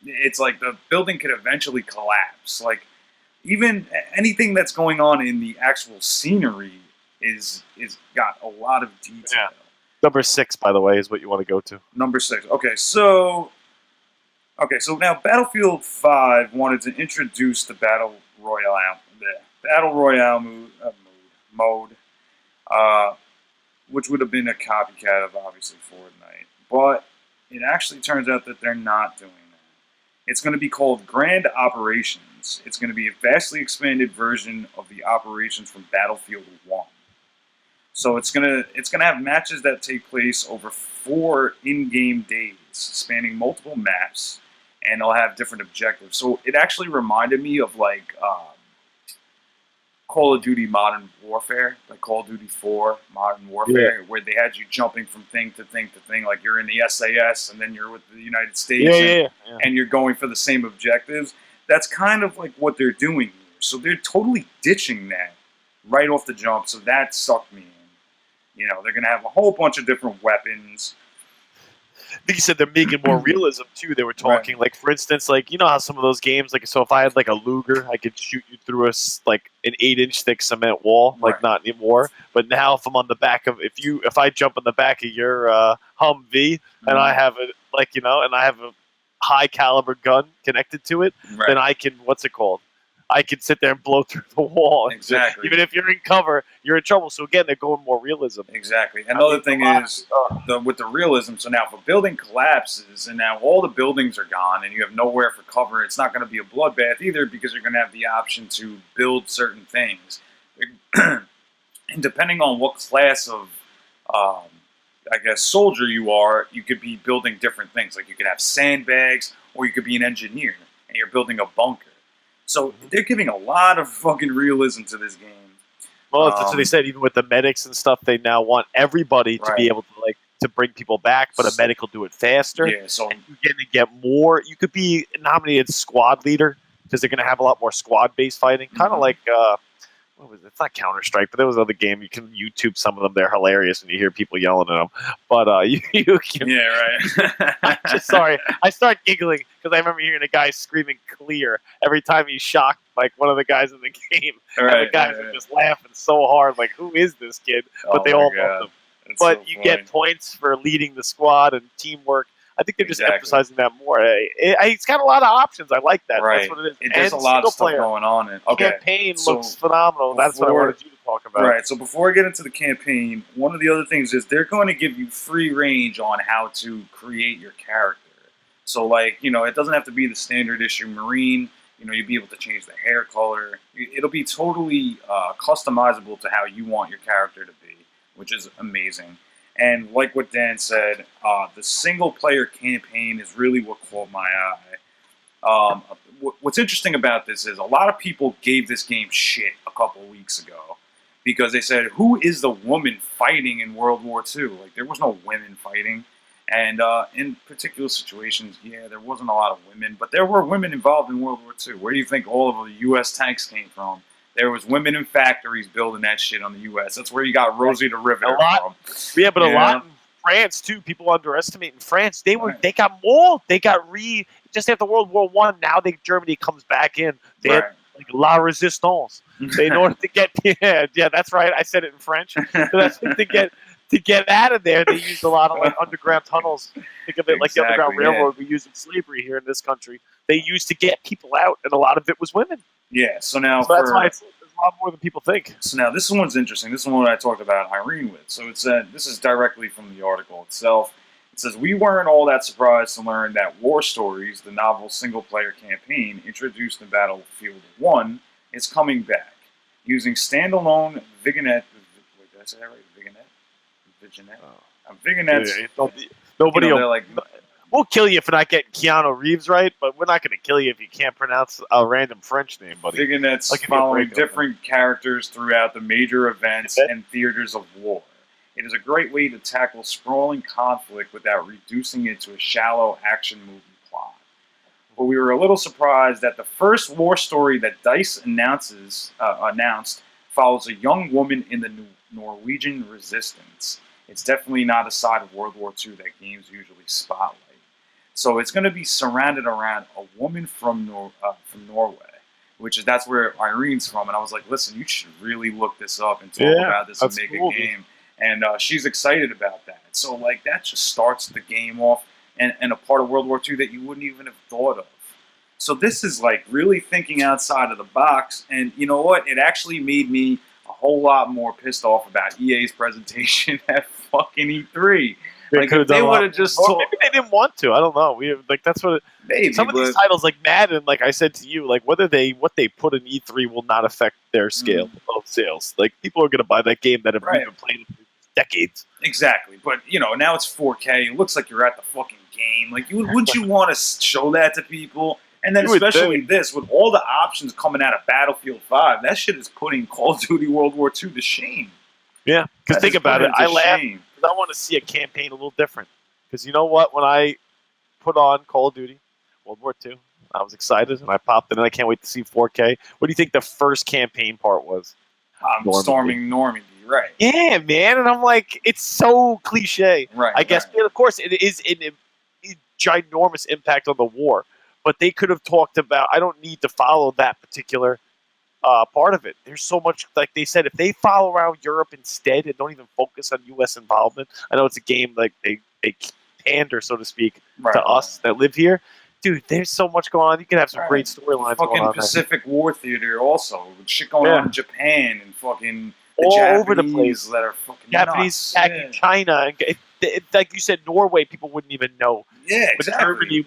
It's like the building could eventually collapse. Like even anything that's going on in the actual scenery is got a lot of detail. Yeah. Number 6, by the way, is what you want to go to. Number 6. Okay, so now Battlefield 5 wanted to introduce the Battle Royale mode, which would have been a copycat of obviously Fortnite, but it actually turns out that they're not doing that. It's going to be called Grand Operations. It's going to be a vastly expanded version of the operations from Battlefield 1. So it's gonna have matches that take place over 4 in-game days, spanning multiple maps, and they'll have different objectives. So it actually reminded me of like Call of Duty Modern Warfare, like Call of Duty 4 Modern Warfare, where they had you jumping from thing to thing to thing, like you're in the SAS and then you're with the United States and you're going for the same objectives. That's kind of like what they're doing here. So they're totally ditching that right off the jump, so that sucked me in. They're going to have a whole bunch of different weapons. I think you said they're making more realism too. They were talking like, for instance, like how some of those games, like so if I had like a Luger, I could shoot you through an 8-inch thick cement wall, like not anymore. But now if I'm on the back of if I jump on the back of your Humvee and I have and I have a high caliber gun connected to it, then I can I could sit there and blow through the wall. Exactly. Even if you're in cover, you're in trouble. So again, they're going more realism. Exactly. Another thing is with the realism. So now if a building collapses and now all the buildings are gone and you have nowhere for cover, it's not going to be a bloodbath either because you're going to have the option to build certain things. And depending on what class of, soldier you are, you could be building different things. Like you could have sandbags or you could be an engineer and you're building a bunker. So they're giving a lot of fucking realism to this game. Well, that's what they said. Even with the medics and stuff, they now want everybody to be able to bring people back, but a medic will do it faster. Yeah, so and you're going to get more. You could be nominated squad leader because they're going to have a lot more squad-based fighting, kind of like what was it? It's not Counter-Strike, but there was another game. You can YouTube some of them. They're hilarious when you hear people yelling at them. But you can... Yeah, right. Sorry. I start giggling because I remember hearing a guy screaming clear every time he shocked like one of the guys in the game. And the guys are just laughing so hard, like, who is this kid? But they all love him. But you get points for leading the squad and teamwork. I think they're just emphasizing that more. It's got a lot of options. I like that. Right. That's what it is. There's a lot of stuff going on. Campaign looks phenomenal. That's what I wanted you to talk about. Right. So before I get into the campaign, one of the other things is they're going to give you free range on how to create your character. So, it doesn't have to be the standard issue Marine. You'll be able to change the hair color. It'll be totally customizable to how you want your character to be, which is amazing. And like what Dan said, the single-player campaign is really what caught my eye. What's interesting about this is a lot of people gave this game shit a couple of weeks ago because they said, who is the woman fighting in World War II? Like, there was no women fighting. And in particular situations, there wasn't a lot of women, but there were women involved in World War II. Where do you think all of the U.S. tanks came from? There was women in factories building that shit on the U.S. That's where you got Rosie the Riveter from. Yeah, but a lot in France too. People underestimate in France. They got mauled. They got just after World War I. Now Germany comes back in. They had like la resistance. In order to get yeah, that's right. I said it in French. So that's to get out of there. They used a lot of like underground tunnels. Think of it like the Underground Railroad we used in slavery here in this country. They used to get people out, and a lot of it was women. Yeah. So now that's why it's a lot more than people think. So now this one's interesting. This is one I talked about Irene with. So it said, this is directly from the article itself. It says, we weren't all that surprised to learn that War Stories, the novel single-player campaign introduced in Battlefield 1, is coming back. Using standalone Vignette. Wait, did I say that right? Vignette? Vignettes. Nobody they're like... We'll kill you for not getting Keanu Reeves right, but we're not going to kill you if you can't pronounce a random French name, buddy. Vignettes following different characters throughout the major events and theaters of war. It is a great way to tackle sprawling conflict without reducing it to a shallow action movie plot. But we were a little surprised that the first war story that DICE announced follows a young woman in the Norwegian resistance. It's definitely not a side of World War II that games usually spotlight. So it's going to be surrounded around a woman from Norway, that's where Irene's from. And I was like, listen, you should really look this up and talk about this and make a game. And she's excited about that. So like that just starts the game off and a part of World War II that you wouldn't even have thought of. So this is like really thinking outside of the box. And you know what? It actually made me a whole lot more pissed off about EA's presentation at fucking E3. Like if they would have just told, maybe they didn't want to. I don't know. That's what some of these titles like Madden, like I said to you, like what they put in E3 will not affect their scale of sales. Like people are going to buy that game that have been playing it for decades. Exactly, but now it's 4K. It looks like you're at the fucking game. Like wouldn't you want to show that to people? And then especially this, with all the options coming out of Battlefield 5, that shit is putting Call of Duty World War II to shame. Yeah, because think about it. I laugh because I want to see a campaign a little different. Because you know what? When I put on Call of Duty World War II, I was excited and I popped in and I can't wait to see 4K. What do you think the first campaign part was? Storming Normandy, right. Yeah, man. And I'm like, it's so cliche. Right. I guess, of course, it is a ginormous impact on the war. But they could have talked about, I don't need to follow that particular part of it. There's so much, like they said, if they follow around Europe instead and don't even focus on U.S. involvement, I know it's a game like they pander, so to speak, to us that live here. Dude, there's so much going on. You can have some great storylines going on. Fucking Pacific War Theater also. With shit going on in Japan and fucking all Japanese over the place. That are fucking Japanese attacking China. Like you said, Norway, people wouldn't even know. Yeah, exactly. But Germany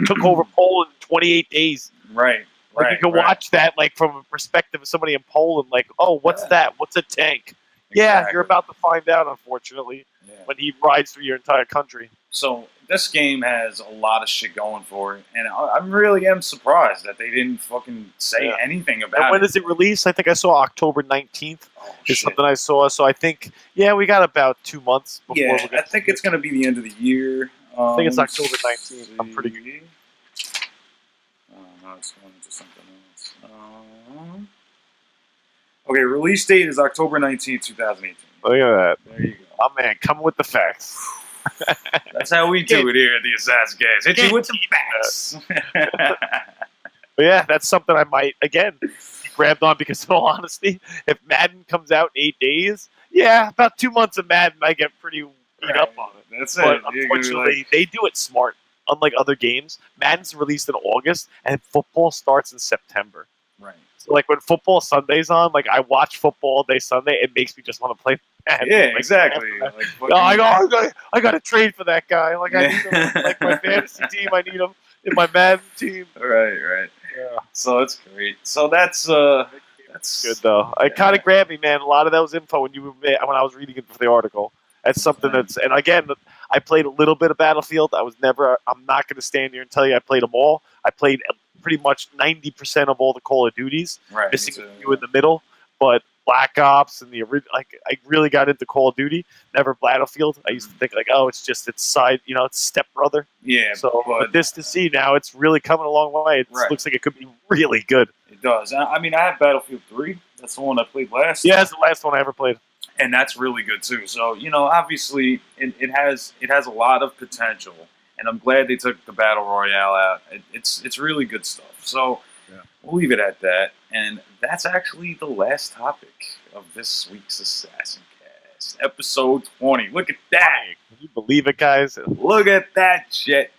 took over Poland in 28 days. Right. Like you can watch that like from a perspective of somebody in Poland, like, oh, what's that? What's a tank? Exactly. Yeah, you're about to find out, unfortunately, when he rides through your entire country. So this game has a lot of shit going for it, and I really am surprised that they didn't fucking say anything about it. When does it release? I think I saw October 19th is something I saw. So I think, we got about 2 months before. Yeah, I think it's going to be the end of the year. I think it's October 19th. I'm pretty good. No, it's going into something else. Okay, release date is October 19th, 2018. Look at that. There you go. Oh, man, coming with the facts. That's how we do it here at the Assassin Guys. Hit you with the facts. But yeah, that's something I might, again, grabbed on because, in all honesty, if Madden comes out in 8 days, about 2 months of Madden, I get pretty beat up on it. That's but it. Unfortunately, they do it smart. Unlike other games, Madden's released in August, and football starts in September. Right. So, like, when football Sunday's on, like, I watch football all day Sunday, it makes me just want to play Madden. Yeah, like, exactly. I got to trade for that guy. Like, I need him. Like, my fantasy team, I need him in my Madden team. Right. Yeah. So, that's great. So, that's good, though. It kind of grabbed me, man. A lot of that was info when I was reading it for the article. That's something and again, I played a little bit of Battlefield. I'm not going to stand here and tell you I played them all. I played pretty much 90% of all the Call of Duties, missing a few in the middle. But Black Ops and I really got into Call of Duty, never Battlefield. I used to think like, oh, it's side, it's stepbrother. Yeah. So, but this to see now, it's really coming a long way. It looks like it could be really good. It does. I mean, I have Battlefield 3. That's the one I played last. Yeah, that's the last one I ever played. and that's really good too. So obviously it has a lot of potential, and I'm glad they took the battle royale out. It's really good stuff. So we'll leave it at that, and that's actually the last topic of this week's Assassin Cast, episode 20. Look at that! Can you believe it, guys? Look at that shit!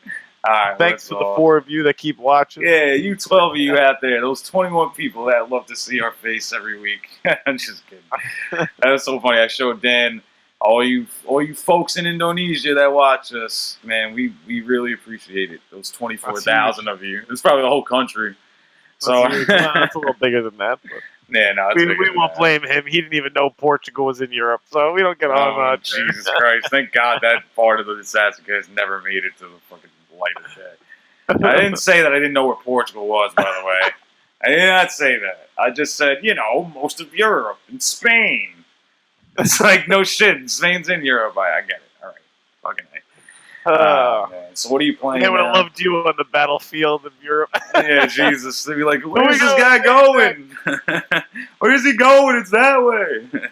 All right, thanks to the 4 of you that keep watching. Yeah, you 12 of you out there, those 21 people that love to see our face every week. I'm just kidding. That was so funny. I showed Dan, all you folks in Indonesia that watch us, man, we really appreciate it. Those 24,000 of you. It's probably the whole country. So it's a little bigger than that. But. Yeah, no, we won't blame him. He didn't even know Portugal was in Europe, so we don't get on much. Jesus Christ. Thank God that part of the Assassin Cast never made it to the fucking light of day. I didn't say that I didn't know where Portugal was, by the way. I did not say that. I just said, most of Europe and Spain. It's like, no shit. Spain's in Europe. I get it. All right. Fucking A. Man. So what are you playing? They would have loved you on the battlefield of Europe. Yeah, Jesus. They'd be like, where's this guy going? Where's he going? It's that way.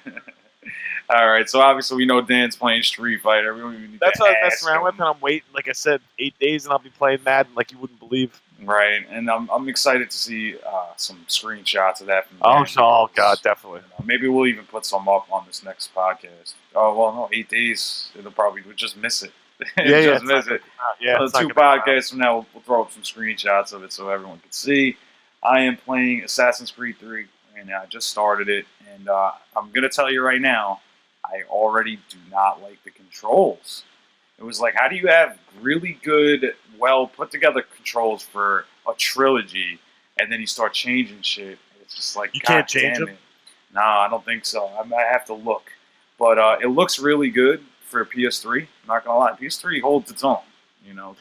All right, so obviously we know Dan's playing Street Fighter. We don't even need That's what I'm messing around with, and I'm waiting, like I said, 8 days, and I'll be playing Madden like you wouldn't believe. Right, and I'm excited to see some screenshots of that. From oh, God, definitely. Maybe we'll even put some up on this next podcast. Oh, well, no, 8 days. We'll just miss it. Just miss it. Yeah, so 2 podcasts from now, we'll throw up some screenshots of it so everyone can see. I am playing Assassin's Creed 3, and I just started it, and I'm going to tell you right now, I already do not like the controls. It was like, how do you have really good, well put together controls for a trilogy, and then you start changing shit? It's just like, you God can't change damn them? it. No, I don't think so. I might have to look. But it looks really good for PS3. I'm not going to lie. PS3 holds its own,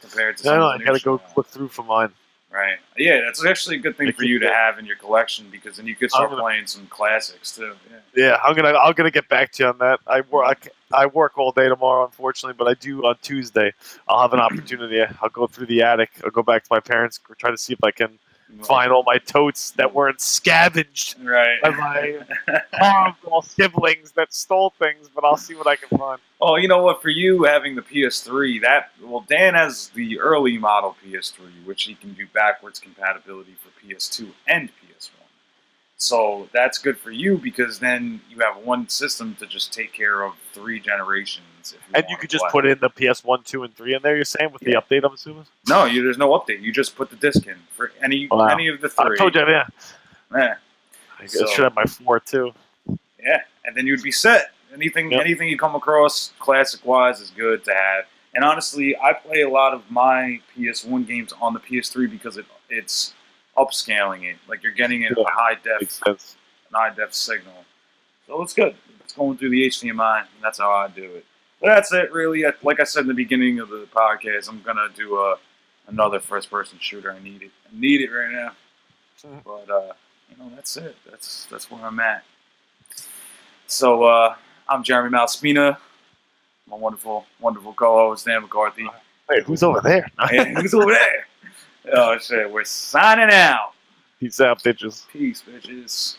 compared to some of the I new got to go shit. look through for mine. Right. Yeah, that's actually a good thing for you to have in your collection, because then you could start playing some classics too. Yeah, I'm gonna get back to you on that. I work all day tomorrow, unfortunately, but I do on Tuesday. I'll have an opportunity. I'll go through the attic. I'll go back to my parents. Try to see if I can find all my totes that weren't scavenged by my horrible siblings that stole things. But I'll see what I can find. Oh, you know what? For you having the PS3, Dan has the early model PS3, which he can do backwards compatibility for PS2 and PS1. So that's good for you, because then you have one system to just take care of 3 generations. And you could just put in the PS1, 2, and 3 in there, you're saying, with the update, I'm assuming? No, there's no update. You just put the disc in for any of the 3. I told you, yeah. Yeah. I should have my 4, too. Yeah, and then you'd be set. Anything you come across classic-wise is good to have. And honestly, I play a lot of my PS1 games on the PS3 because it's upscaling it. Like, you're getting it a high def signal. So it's good. It's going through the HDMI, and that's how I do it. But that's it, really. Like I said in the beginning of the podcast, I'm going to do another first-person shooter. I need it. I need it right now. But, that's it. That's where I'm at. So, I'm Jeremy Malspina. My wonderful, wonderful co-host, Dan McCarthy. Wait, who's over there? Hey, who's over there? Oh, shit. We're signing out. Peace out, bitches. Peace, bitches.